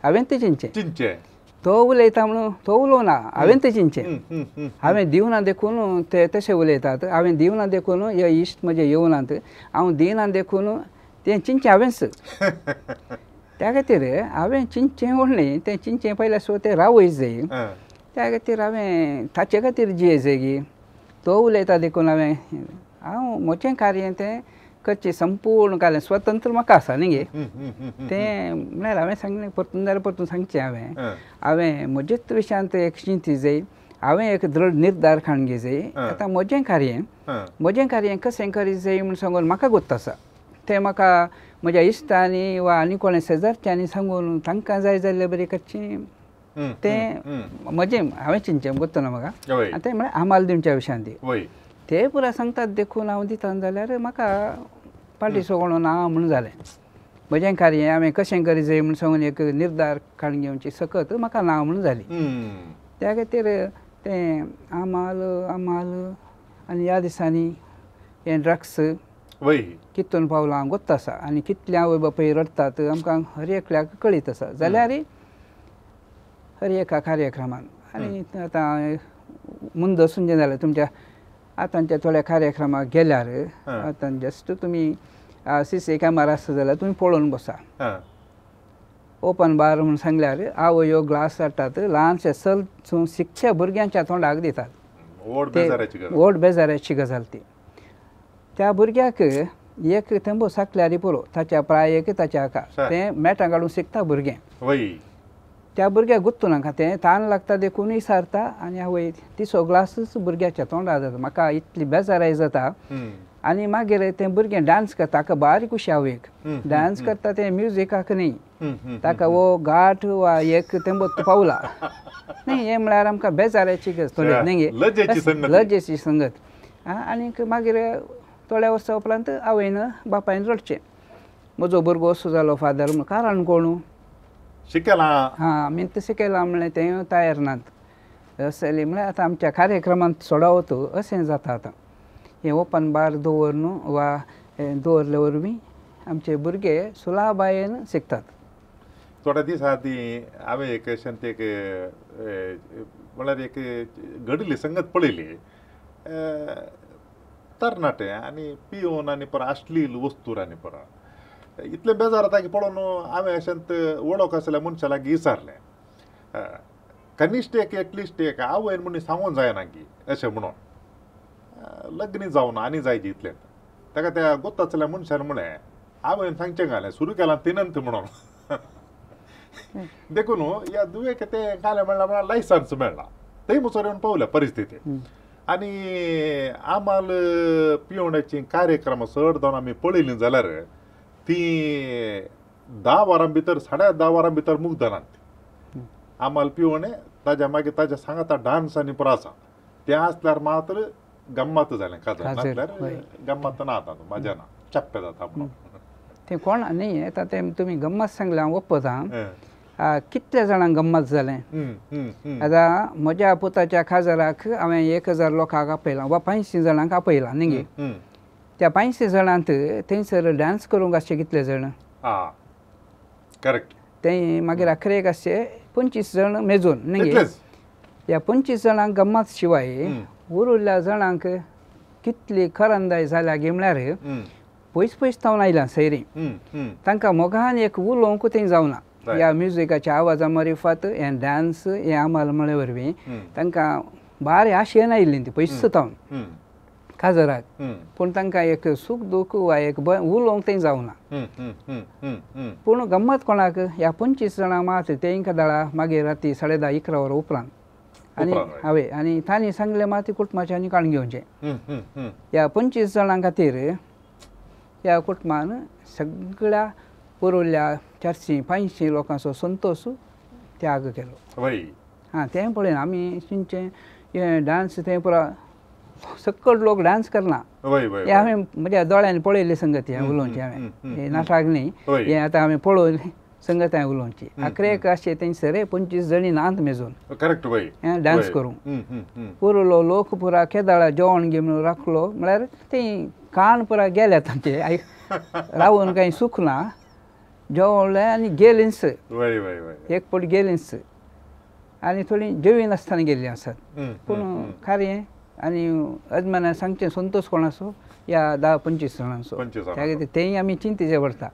हांवें तें चिंतचें तो उलयता म्हणून तो उलोवना हांवें तें चिंतचें हांवें दिवना देखून ते तशें उलयतात हांवें दिवना देखून हे इश्ट म्हजे येवनात हांव दिना देखून तें चिंतचें हांवेंच त्या खातीर हांवें चिंतचें व्हडलें तें चिंतचें पयल्या सो तें रावय जाय त्या खातीर हांवें ताचे खातीर जिये जाय गी तो उलयता देखून हांव म्हजें कार्य तें करचें संपूर्ण कालें स्वतंत्र म्हाका आसा न्ही गे तें म्हळ्यार हांवें सांगलें परतून जाल्यार परतून सांगचें हांवें म्हजेच विशयांत एक चिंती जाय हांवें एक दृढ निर्धार काडूंक जाय आतां म्हजें कार्य कशें करीत जाय म्हूण सांगून म्हाका गोत्त आसा तें म्हाका म्हज्या इश्टांनी वा आनी कोणें शेजारच्यांनी सांगून तांकां जाय जाल्लें बरें करचें तें म्हजें हांवें चिंतचें गोत्त ना म्हाका आनी तें म्हळ्यार आमाल दिवच्या विशयांत ते पुरा सांगतात देखून हांव दिता जाल्यार म्हाका पाटी सोगोण ना म्हूण जालें म्हजें कार्य हांवें कशें करीत जाय म्हूण सांगून एक निर्धार काडून घेवची सकत म्हाका ना म्हूण जाली त्या खातीर तें आमाल आनी ह्या दिसांनी हें ड्रग्स कितून पावलां गोत्त आसा आनी कितल्या आवय बापूय रडटात आमकां हर एकल्याक कळीत आसा जाल्यार हर एका कार्यक्रमान आनी आतां मुंद सुंजें जालें तुमच्या आतांच्या थोड्या कार्यक्रमाक गेल्यार आतां जस्ट तुमी CC कॅमेरा आसा जाल्यार तुमी पळोवन बसा ओपन बार म्हूण सांगल्यार आवयो ग्लास हाडटात ल्हानशे सल शिकच्या भुरग्यांच्या तोंडाक दितात व्हड बेजाराची गजाल ती त्या भुरग्याक एक थंबो साकल्यार पुरो ताच्या प्रायेक ताच्या हाका तें मॅटां काडून शिकता भुरगें त्या भुरग्याक गुत्तू नाका तें ताण लागता देखून विसारता आनी आवय तिसो ग्लासच भुरग्याच्या तोंडार जाता म्हाका इतली बेजाराय जाता आनी मागीर तें भुरगें डान्स करता ताका बारीक उशी आवयक डान्स करता तें म्युजिकाक न्ही ताका वो घाट वा एक थंबो पावला न्ही हें म्हळ्यार आमकां बेजाराची गजाल न्ही लजेची संगत आनीक मागीर थोड्या वर्सां उपरांत आवयन बापायन रडचें म्हजो भुरगो असो जालो फादर म्हूण कारण कोण शिकला आमी शिकयलां म्हणलें तें तयार नात असली म्हळ्यार आतां आमच्या कार्यक्रमांत सोडावत अशें जाता आतां हें ओपन बार दवर न्हू वा दवरले वरवीं आमचे भुरगे सुलाबायेन शिकतात थोड्या दिसा आधी हांवें एक एक म्हळ्यार एक घडली संगत पळयली तरणाटे आनी पिवन आनी परा अश्लील वस्तूर आनी परा इतलें बेजार जाता की पळोवन हांवें अशेंत वळख आसल्या मनशा लागीं विचारलें कनिश्ट एक एटलिस्ट एक आवयन म्हणून सांगूंक जायना की अशें म्हणून लग्न जावन आनी जायची इतलें ताका त्या गोत आसल्या मनशान म्हळें आवयन सांगचें घालें सुरू केलां तिनंत म्हणून देखून ह्या दुयेक तें घालें म्हणल्यार लायसन्स मेळ्ळा थंय मुसोर येवन पावल्या परिस्थिती आनी आमाल पिवण्याची कार्यक्रम चड जावन आमी पळयलीं जाल्यार ती 10 वरां भितर 10.5 वरां भितर मुग्धनात आमाल पिवणे ताज्या मागीर ताज्या सांगाता डान्स आनी पुरो आसा तें आसल्यार मात्र गम्मत जालें काजर नासल्यार गम्मत ना आता मजा ना चप्पे जाता म्हणून ते कोण न्ही आतां तें तुमी गम्मत सांगलें हांव ओप्पता कितल्या जाणांक गम्मत जालें आतां म्हज्या पुताच्या काजराक हांवें 1000 लोकांक आपयलां वा 500 जाणांक आपयलां न्ही त्या 500 जाणांत थंयसर डान्स करूंक आसचे कितले जाण करेक्ट ते मागीर आखरेक आसचे 25 जाण मेजून न्ही ह्या 25 जाणांक गम्मत शिवाय उरिल्ल्या जाणांक कितली खरंदाय जाल्या गे म्हळ्यार पयस पयस थावन आयलां सैरी तांकां मोगान एक उलोवंक थंय जावना ह्या म्युजिकाच्या आवाजा मारिफात हें डान्स हें आमाल म्हळे वरवीं तांकां बारी आशेन आयिल्लीं ती पयस थावन काजराक पूण तांकां एक सूख दूख वा एक उलोवंक थंय जावना पूण गम्मत कोणाक ह्या 25 जाणांक मात तेंकां दाळा मागीर राती 10:30-11 वरां उपरांत आनी हांवें आनी तांणी सांगलें मात कुटुंबाचें आनी काण घेवचें ह्या 25 जाणां खातीर ह्या कुटुंबान सगळ्या पुरोल्या 400-500 लोकांचो संतोश त्याग केलो तें पळयन आमी चिंतचें हें डान्स तें पुरो सकट लोक डान्स करना हें हांवें म्हज्या दोळ्यांनी पळयलें संगती हांवें उलोवचें हांवें हें नाटक न्ही हें आतां हांवें पळोवन संगत हांवें उलोवची आखरेक अशें थंयसर 25 जणी नात मेजून करेक्ट डान्स करूंक पुरो लोक पुरा केदाळा जेवण घे म्हणून राखलो म्हळ्यार तें कान पुरा गेल्या तांचे रावून कांय सूख ना जेवलें आनी गेलींच एक पट गेलींच आनी थोडीं जेवी नासतना गेल्लीं आसात पूण खरें आनी अजमानान सांगचें संतोश कोणाचो ह्या 10-25 जाणांचो त्या खातीर तेंय आमी चिंतेचें पडटा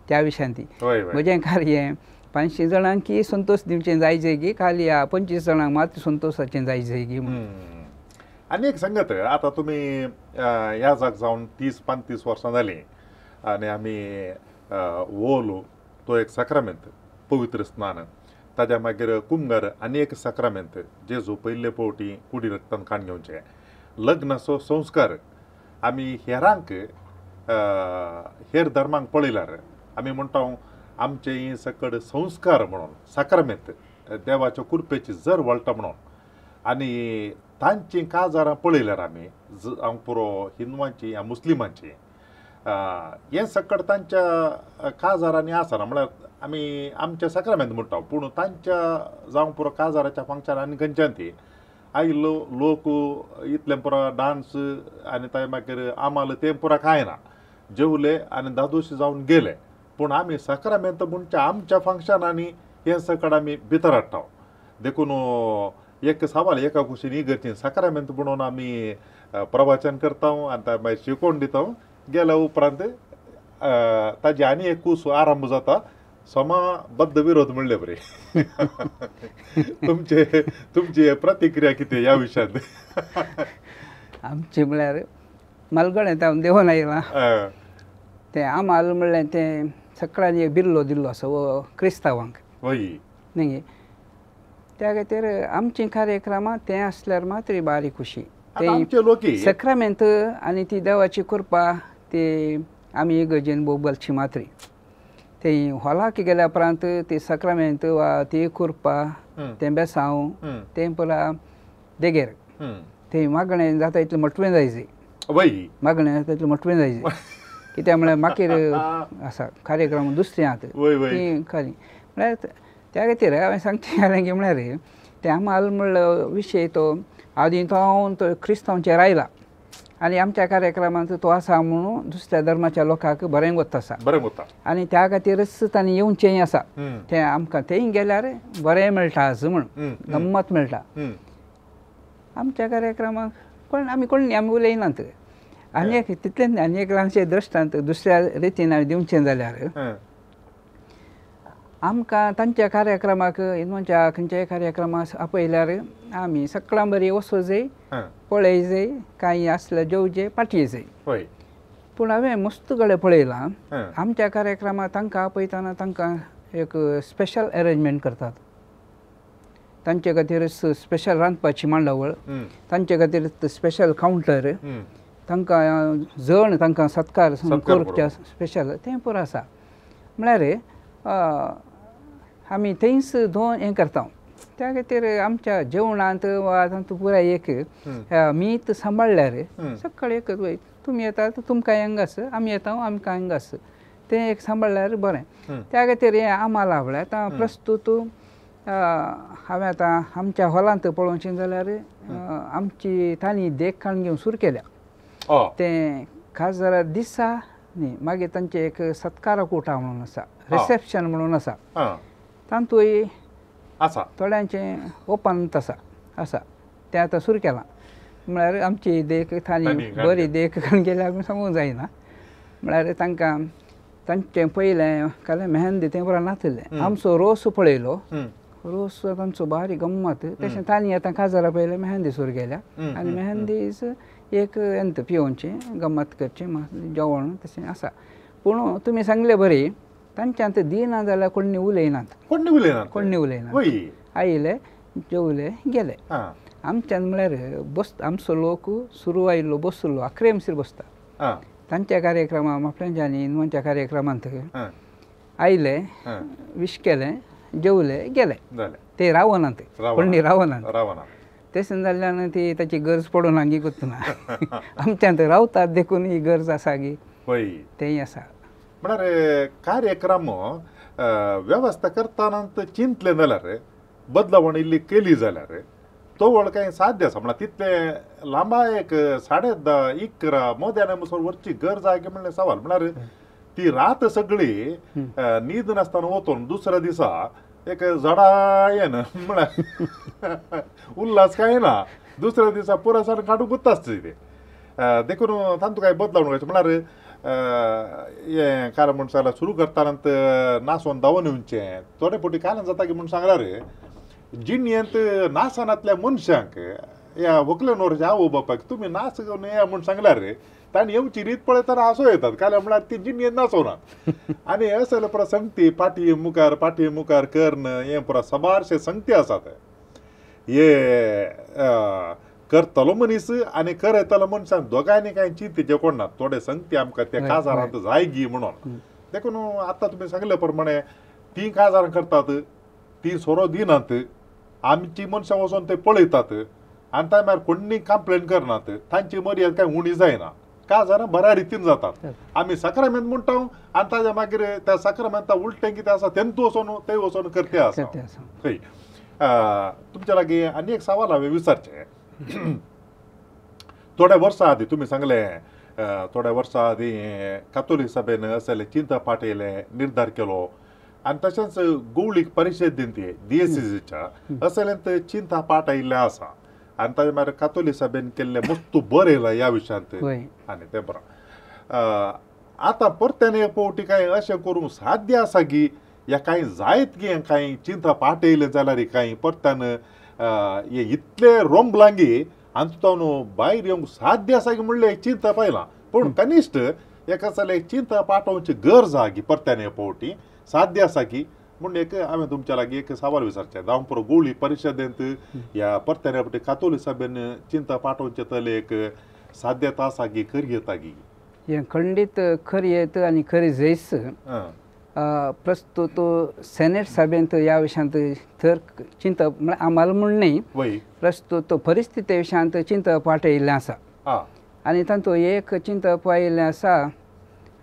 त्या विशयान ती म्हजें कार्य 500 जाणांक की संतोश दिवचें जायचें की खाली ह्या 25 जाणांक मात संतोशाचें जायचें की म्हणून आनी एक सांगत आतां तुमी ह्या जाग जावन 30-35 वर्सां जालीं आनी आमी वोलो तो एक सक्रामेंत पवित्र स्नान ताज्या मागीर कुंभार आनी एक सक्रामेंत जेजू पयले फावटी कुडी रक्तान काण घेवचें लग्नाचो संस्कार आमी हेरांक हेर धर्मांक पळयल्यार आमी म्हणटा आमचे ही सकड संस्कार म्हणून सक्रामेंत देवाच्या कृपेची जर वळटा म्हणून आनी तांची काजारां पळयल्यार आमी हांव पुरो हिंदुवांची या मुस्लिमांची हें सकड तांच्या काजारांनी आसना म्हळ्यार आमी आमचे सक्रामेंत म्हणटा पूण तांच्या जावं पुरो काजाराच्या फंक्शनांनी खंयच्यान ती आयिल्लो लोक इतलें पुरो डान्स आनी ताचे मागीर आमाल तें पुरो कांय ना जेवले आनी दादोशी जावन गेले पूण आमी सक्रामेंत म्हणचे आमच्या फंक्शनांनी हें सकड आमी भितर हाडटा देखून एक सवाल एका कुशीन इगर्जीन सक्रामेंत म्हणून आमी प्रवचन करता आनी ताका मागीर शिकोवन दिता गेल्या उपरांत ताजी आनी एक कूस आरंभ जाता समबद्ध विरोध म्हणले बरे तुमची प्रतिक्रिया कितें ह्या विशयांत आमची म्हळ्यार मालगणे थावन देंवन आयलां तें आमाल म्हणलें तें सकाळी एक बिल्लो दिल्लो आसा क्रिस्तांवांक न्ही त्या खातीर आमची कार्यक्रमां तें आसल्यार मात्र बारी खुशी सक्रामेंत आनी ती देवाची कृपा ती आमी इगर्जेन बोगलची मात्री ते हॉलाक गेल्या उपरांत ती सक्रामेंत वा ती कृपा तें बेसांव तें पुरा देगेर तें मागणें जाता इतलें मोटवें जायचें मागणें जाता इतलें मोटवें जायचें कित्याक म्हळ्यार मागीर आसा कार्यक्रम दुसरे आहात ती खरी म्हळ्यार त्या खातीर हांवें सांगचें जालें की म्हळ्यार ते आमाल म्हणलो विशय तो आदी तो क्रिस्तांवांचेर आयला आनी आमच्या कार्यक्रमांत तो आसा म्हणून दुसऱ्या धर्माच्या लोकांक बरें वता आसा बरें वता आनी त्या खातीरच तांणी येवचेंय आसा तें आमकां थंय गेल्यार बरें मेळटा आज म्हण गम्मत मेळटा आमच्या कार्यक्रमाक कोण आमी उलयनात आनी एक तितलेंच आनी एक ल्हानशें दृश्टांत दुसऱ्या रितीन हांवें दिवचें जाल्यार आमकां तांच्या कार्यक्रमाक इनवनच्या खंयच्याय कार्यक्रमाक आपयल्यार आमी सकाळां बरी वचूं जाय पळय जाय कांय आसल्यार जेवचें पाटये जाय पूण हांवें मस्त कडेन पळयलां आमच्या कार्यक्रमाक तांकां आपयतना तांकां एक स्पेशल अरेंजमेंट करतात तांचे खातीर स्पेशल रांदपाची मांडावळ तांचे खातीर स्पेशल कावंटर तांकां जण तांकां सत्कार करच्या स्पेशल तें पुरो आसा म्हळ्यार आमी थंयच हें करता त्या खातीर आमच्या जेवणांत वा तातूंत पुराय एक मीत सांबाळल्यार सकाळी एकच वय तुमी येतात तुमकां हांगास आमी येता आमकां हांगास तें एक सांबाळल्यार बरें त्या खातीर हें आम्हाला आवडलें आतां प्रस्तूत हांवें आतां आमच्या हॉलांत पळोवचें जाल्यार आमची तांणी देखखाण घेवन सुरू केल्या तें खास जाल्यार दिसा न्ही मागीर तांचे एक सत्काराक उठा म्हणून आसा रिसेप्शन म्हणून आसा तांतूय आसा थोड्यांचें ओपन आसा तें आतां सुरू केलां म्हळ्यार आमची देख तांणी बरी देखखाण केल्या म्हूण सांगूंक जायना म्हळ्यार तांकां तांचें पयलें काल मेहंदी तें बरें नाचलें आमचो रोस पळयलो रोस तांचो बारीक गम्मत तशें तांणी आतां काजारा पयलें मेहंदी सुरू केल्या आनी मेहंदीच एक पिवोवचें गम्मत करचें जेवण तशें आसा पूण तुमी सांगलें बरी तांच्यांत दिना जाल्यार कोणी उलयनात आयले जेवले गेले आमच्यान म्हळ्यार आमचो लोक सुरू आयिल्लो बसलो 11 म्हणसर बसता तांच्या कार्यक्रमाक मापल्यांच्यांनी इनवनच्या कार्यक्रमांत आयले विश केलें जेवले गेले ते रावनात कोणी रावनात तशें जाल्ल्यान ती ताची गरज पडून हांगी गुंतना आमच्यांत रावतात देखून ही गरज आसा गी तेंय आसा म्हळ्यार कार्यक्रम वेवस्था करतना चिंतलें जाल्यार बदलावण इल्ली केली जाल्यार तो व्हड कांय साध्य आसा म्हळ्यार तितले लांबा एक 10:30-11 मोद्यान मसून वरची गरज आहा म्हणलें सवाल म्हळ्यार ती रात सगळी न्हीद नासतना वचून दुसऱ्या दिसा एक जडायन म्हळ्यार उल्हास काय ना दुसऱ्या दिसा पुरासार काडून गुत्ता आसता ते देखून तांतूं कांय बदलावण करचें म्हळ्यार हें कारण म्हण सांगल्यार सुरू करतना नाचोवन धांवून येवचें थोडे फावटी कायन जाता की म्हूण सांगल्यार जिणयेंत नासनातल्या मनशांक ह्या व्हंकले न्हवऱ्याच्या आवय बापायक तुमी नाच घेवन या म्हूण सांगल्यार तांणी येवची रीत पळयतना हांसो येतात काय म्हळ्यार ती जिणयेंत नाचोवनात आनी हे सगळे पुरो संगती पाटी मुखार कर्ण हे पुरो सबारशे संगती आसात हे करतलो मनीस आनी करयतलो मनशांक दोगांयनी कांय चिंतेचें कोण ना थोडे संगती आमकां त्या काजारांत जाय गी म्हणून देखून आतां तुमी सांगले प्रमाणे ती काजारां करतात ती सोरो दिनात आमची मनशां वचोन ते पळयतात आनी त्या भायर कोणी कंप्लेन करनात तांची मर्याद कांय उणी जायना काजारां बऱ्या रितीन जातात आमी सक्रामेंत म्हणटा आनी ताज्या मागीर त्या सक्रामेंता उलटें कितें आसा तेंत वचोन करते आसा खंय तुमच्या लागीं आनी एक सवाल हांवें विचारचें थोड्या वर्सां आदीं तुमी सांगलें थोड्या वर्सां आदीं कातोलीक सभेन असले चिंता पाटयलें निर्धार केलो आनी तशेंच गवळीक परिशदेन ती DSCच्या असलेंत चिंता पाट आयिल्लें आसा आनी ताजे भायर कातोलीक सभेन केल्लें मस्त बरें येयलां ह्या विशयांत आनी तें बरें आतां परतेन एक फावटी कांय अशें करूंक साध्य आसा की या कांय जायत गे कांय चिंता पाट येयलें जाल्यार कांय परत्यान हे इतले रोंबलांगी आनी तातूंत भायर येवंक साध्य आसा की म्हणलें चिंता पायलां पूण कनिश्ट एका जाल्यार चिंता पाटोवची गरज आहा की परत्यान हे फावटी साध्य आसा की म्हूण एक हांवें तुमच्या लागीं एक सवाल विचारचें दामपुरो गवळी परिशदेंत ह्या परत्यान हे फावटी कातोलीक सभेन चिंता पाटोवचे तलेक साध्यता आसा की खरी येता की हें खंडीत खरी येत आनी खरी जैस प्रस्तुत सेनेट सभेंत ह्या विशयांत तर चिंता म्हळ्यार आम्हाला म्हूण न्ही प्रस्तुत परिस्थिती विशयांत चिंता पाटयिल्लें आसा आनी तातूंत एक चिंता पायिल्लें आसा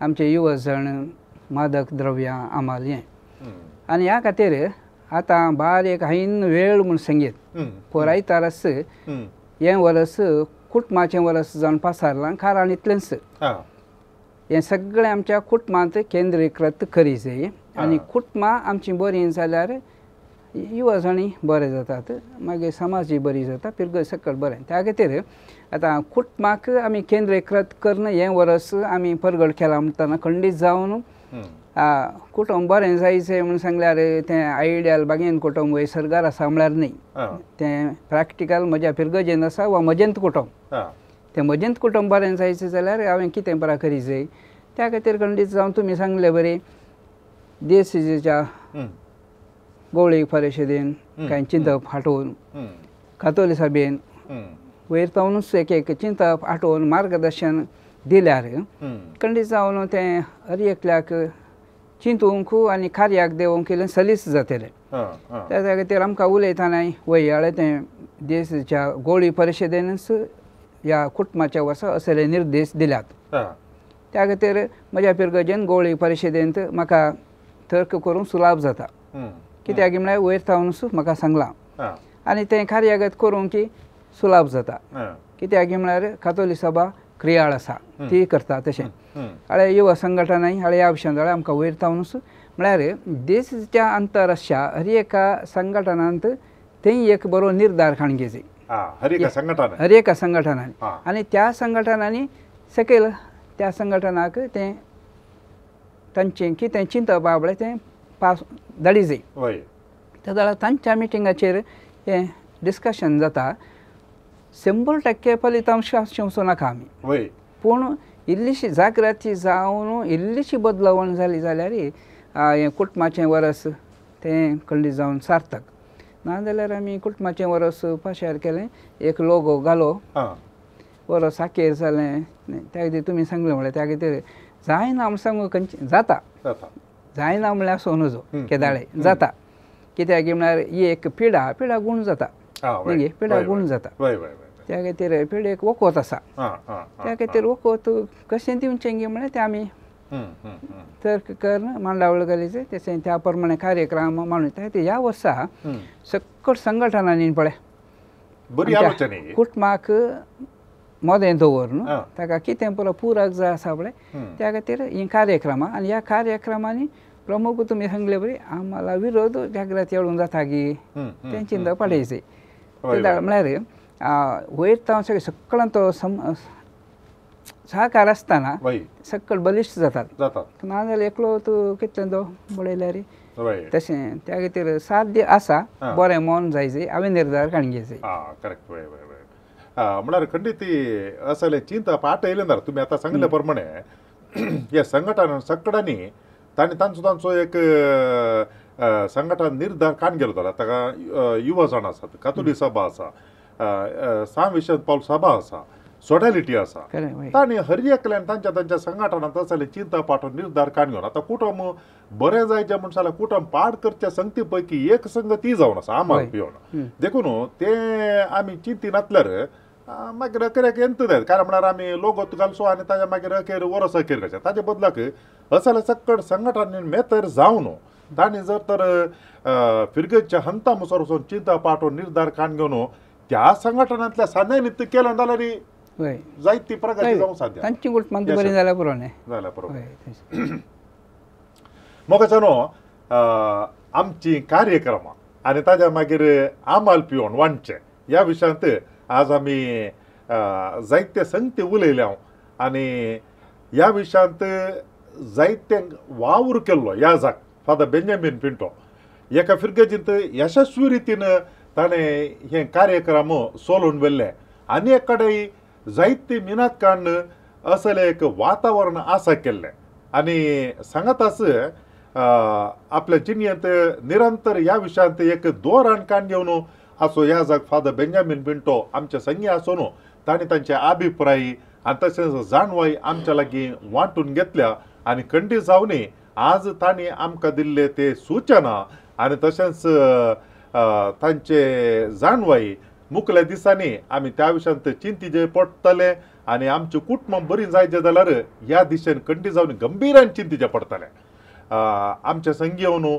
आमचे युवजण मादक द्रव्यां आमाल हें आनी ह्या खातीर आतां बारीक हायन वेळ म्हूण सांगीत पुरायतारस हें वर्स कुटुंबाचें वरस जावन पासारलां खाराणींतलेंच हें सगळें आमच्या कुटुंबांत केंद्रीकृत करीत आनी कुटुंबां आमचीं बरीं जाल्यार युवजणी बरे जातात मागीर समाजूय बरी जाता पिरगय सकट बरें त्या खातीर आतां कुटुंबाक आमी केंद्रीकृत करून हें वर्स आमी परगड केलां म्हणटना खंडीत जावन कुटुंब बरें जायचें म्हणून सांगल्यार तें आयडियल बागेन कुटुंब वैसरगार आसा म्हळ्यार न्ही तें प्रॅक्टिकल म्हज्या पिरगजेन आसा वा मजंत कुटुंब तें मजंत कुटुंब बरें जायचें जाल्यार हांवें कितें बरा करी जाय त्या खातीर खंडीत जावन तुमी सांगलें बरें DSCच्या गवळी परिशदेन कांय चिंतप हाटोवन कातोली सभेन वयर तावनूच एक चिंतप हाटोवन मार्गदर्शन दिल्यार खंडीत जावन तें हर एकल्याक चिंतूंक आनी कार्याक देवूंक इल्लें सलीस जातलें त्या खातीर आमकां उलयतना वयाळे तें DSCच्या गवळी परिशदेनच ह्या कुटुंबाच्या वर्सा असले निर्देश दिल्यात त्या खातीर म्हज्या पिरगजेन गवळी परिशदेंत म्हाका तर्क करूंक सुलाभ जाता कित्याक म्हळ्यार वयर तावनूच म्हाका सांगलां आनी तें कार्यागत करूंक सुलाभ जाता कित्याक म्हळ्यार कातोली सभा क्रियाळ आसा ती करता तशें हाळे युवा संघटनाय हाळे ह्या विशयांत आमकां वयर तावनूच म्हळ्यार DSCच्या अंतरराष्ट्रीय हर एका संघटनांत थंय एक बरो निर्धार खाणगेचे हर एका संघटनांनी आनी त्या संघटनांनी सकयल त्या संघटनाक तें तांचें कितें चिंतप आहा तें पास धाडी जाय त्या वेळार तांच्या मिटिंगाचेर हें डिस्कशन जाता 100% फलितांश वचूं नाका आमी पूण इल्लीशी जागृती जावन इल्लीशी बदलावण जाली जाल्यार हें कुटुंबाचें वरस तें खंडीत जावन सार्थक नाजाल्यार आमी कुटुंबाचें वरस पाशार केलें एक लोगो घालो वरस आखेर जालें त्या खातीर तुमी सांगलें म्हळ्यार त्या खातीर जायना म्हूण सांगूं खंयचें जाता जायना म्हळ्यार असो नजो केदाळे जाता कित्याक म्हळ्यार ही एक पिडा गूण जाता पिडा गूण जाता त्या खातीर पिडेक वखद आसा त्या खातीर वखद कशें दिवचें गे म्हळ्यार तें आमी तर्क करून मांडावळ घालीचें तशें त्या प्रमाणे कार्यक्रम मांडून त्या खातीर ह्या वर्सा सकट संघटनांनी पळय कुटुंबाक मोदें दवरून ताका कितें पळय पुरक जाय आसा पळय त्या खातीर ही कार्यक्रमां आनी ह्या कार्यक्रमांनी प्रमुख तुमी सांगले बरी आम्हाला विरोध जागृती हाडून जाता गी तें चिंत पडयचें म्हळ्यार वयर तावन सगळे सकळान तो सहकार आसतना सकल बलिश्ट जातात नाजाल्यार एकलो तूं कितलें तो बडयल्यार तशें त्या खातीर साध्य आसा बरें मन जायचें हांवें निर्धार काणगेचें करेक्ट म्हळ्यार खंडीत असले चिंत पाठ येयले ना तुमी आतां सांगले प्रमाणे ह्या संघटना सकडांनी तांचो एक संघटन निर्धार काण गेलो जाल्यार ताका युवा जण आसात कातोली सभा आसा साम विशंत पावल सभा आसा सोडॅलिटी आसा तांणी हर एकल्यान तांच्या संघटनांत असले चिंता पाठो निर्धार काण घेवन आतां कुटुंब बरें जायचें म्हणून जाल्यार कुटुंब पाड करच्या संगती पैकी एक संघ ती जावन आसा आमाल पिवण देखून तें आमी चिंती नासल्यार मागीर अखेरेक येता जाय कारण म्हळ्यार आमी लोगोत घालचो आनी ताच्या मागीर अखेर वरस अखेर कशें ताचे बदलाक असले सकट संघटनांनी मेतर जावन तांणी जर तर फिरगतच्या हंता मुसोर वचून चिंता पाठो निर्धार काण घेवन त्या संघटनांतल्या सान्यानी केलें जाल्यार जायती प्रगती जावंक साध्य तांची कुटुंबांत बरी जाल्यार पुरो मोगाच्यानो आमची कार्यक्रमां आनी ताच्या मागीर आमाल पिवण वांटचें ह्या विशयांत आज आमी जायते संगती उलयल्या आनी ह्या विशयांत जायते वावर केल्लो ह्या जाग फादर बेंजामीन पिंटो एका फिरगेजींत यशस्वी रितीन ताणें हे कार्यक्रम सोलून व्हेल्ले आनी एक कडेन जायती मिनात काडून असलें एक वातावरण आसा केल्लें आनी सांगत आस आपल्या जिणेंत निरंतर ह्या विशयांत एक धोरण काण घेवन असो ह्या जाग फादर बेंजामीन पिंटो आमचे संगी आसून तांणी तांचे अभिप्राय आनी तशेंच जाणवाय आमच्या लागीं वांटून घेतल्या आनी खंडीत जावनी आज तांणी आमकां दिल्ले ते सूचना आनी तशेंच तांचे जाणवाय मुखल्या दिसांनी आमी त्या विशयांत चिंतीचे पडटले आनी आमचें कुटुंब बरी जायचें जाल्यार ह्या दिशेन खंडीत जावन गंभीरान चिंतीचें पडटलें आमचे संगी येवन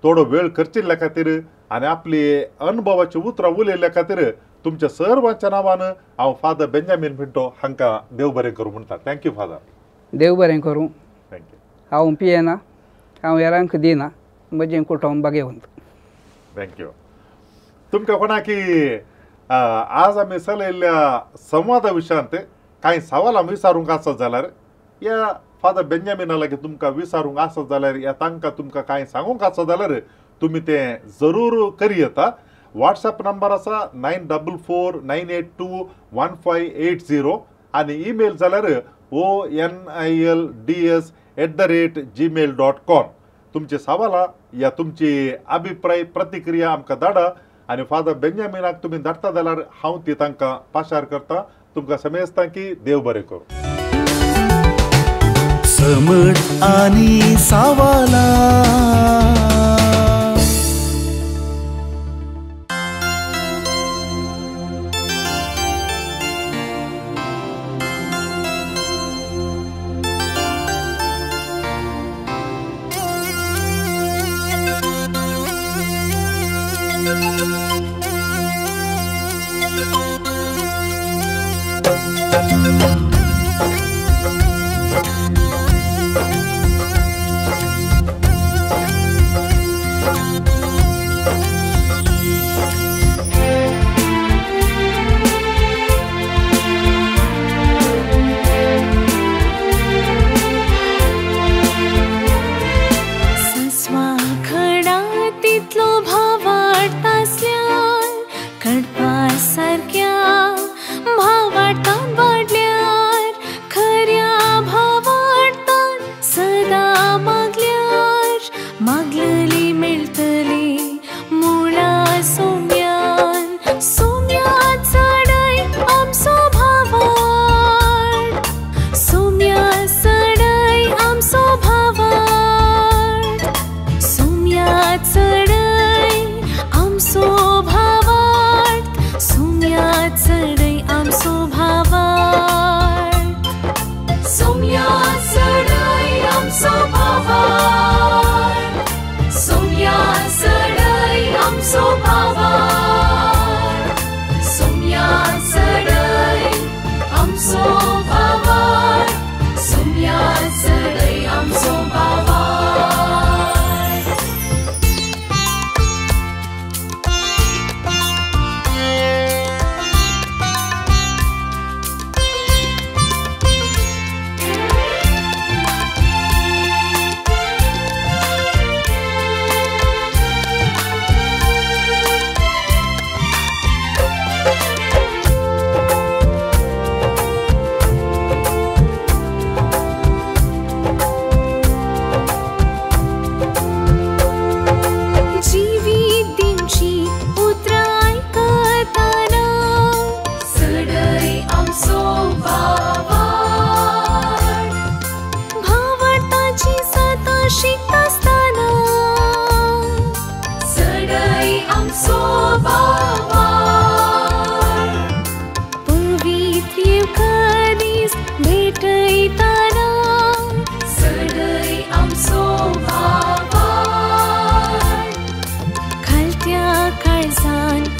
थोडो वेळ करचिल्ल्या खातीर आनी आपली अनुभवाची उतरां उलयल्ल्या खातीर तुमच्या सर्वांच्या नावानं हांव फादर बेंजामीन पिंटो हांकां देव बरें करूं म्हणटा. Thank you father. देव बरें करूं. थँक्यू. हांव पियेना, हांव हेरांक दिना, म्हजें कुटुंब बागेवंत. थँक्यू. तुमकां कोणाकी आज आमी चलयल्ल्या संवादा विशयांत कांय सवाल विचारूंक आसत जाल्यार या फादर बेंजामीना लागीं तुमकां विचारूंक आसत जाल्यार या तांकां तुमकां कांय सांगूंक आसत जाल्यार तुमी तें जरूर करी येता. व्हॉट्सॲप नंबर आसा 9449821580 आनी ईमेल जाल्यार onilds@gmail.com. तुमची सवालां या तुमची अभिप्राय प्रतिक्रिया आमकां धाडा आनी फादर बेंजामीनाक तुमी धाडटा जाल्यार हांव ती तांकां पाशार करता. तुमकां समजता की देव बरें करूं. समट आणि सावाला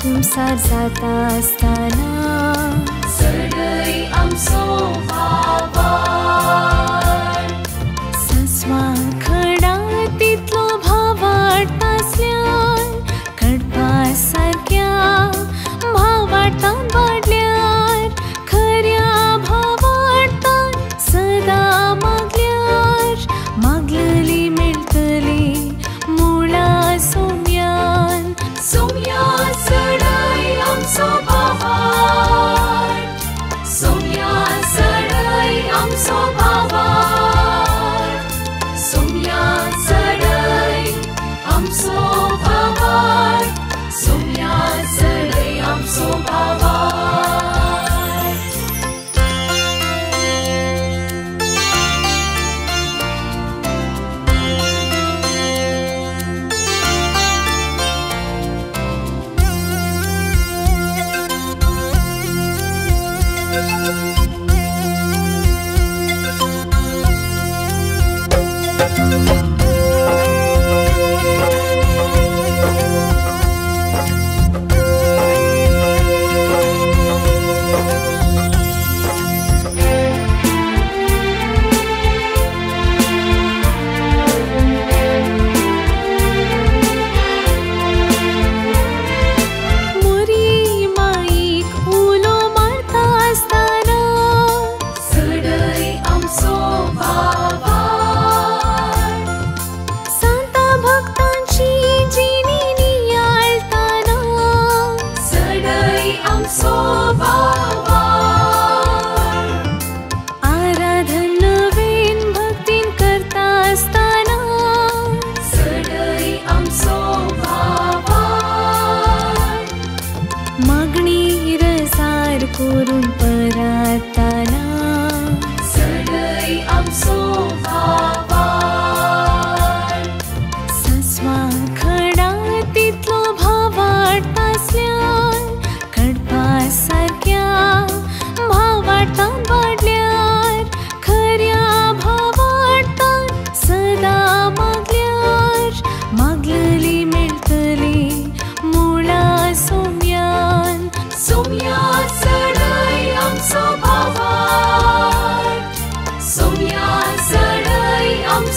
संसार जाता असताना सगळी आमचो भावार सस्वा खडा तितलो भाव वाडटासल्यान कडपा सारक्या भावार्थान वाडल्यार खऱ्या भावार्थान सदां मागल्यार मागलेली मेळटली मुळा सोम्यान सोम्या चढाई आमचो भावार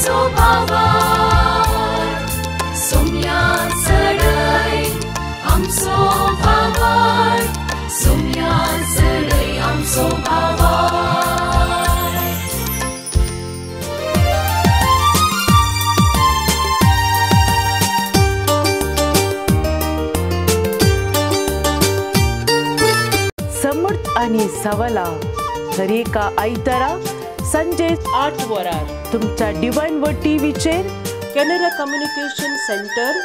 आमचो भावार्थ सोम्या चढय आमचो भावार्थ सोम्या चढय आमचो भावार्थ समर्थ आणि सवाला हर एका आयतारा संजे 8 वरार तुमच्या डिवाइन वर्ड टीव्हीचेर कॅनरा कम्युनिकेशन सेंटर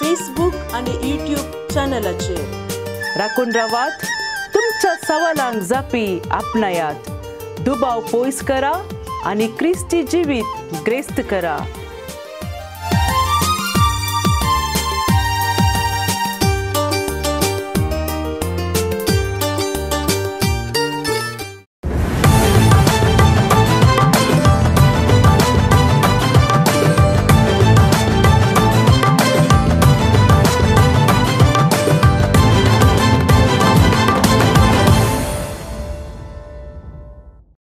फेसबुक आणि यूट्यूब चॅनलाचेर राखून रावात. तुमच्या सवालांक जापी आपणायात. दुबाव पयस करा आणि ख्रिस्ती जिवीत ग्रेस्त करा.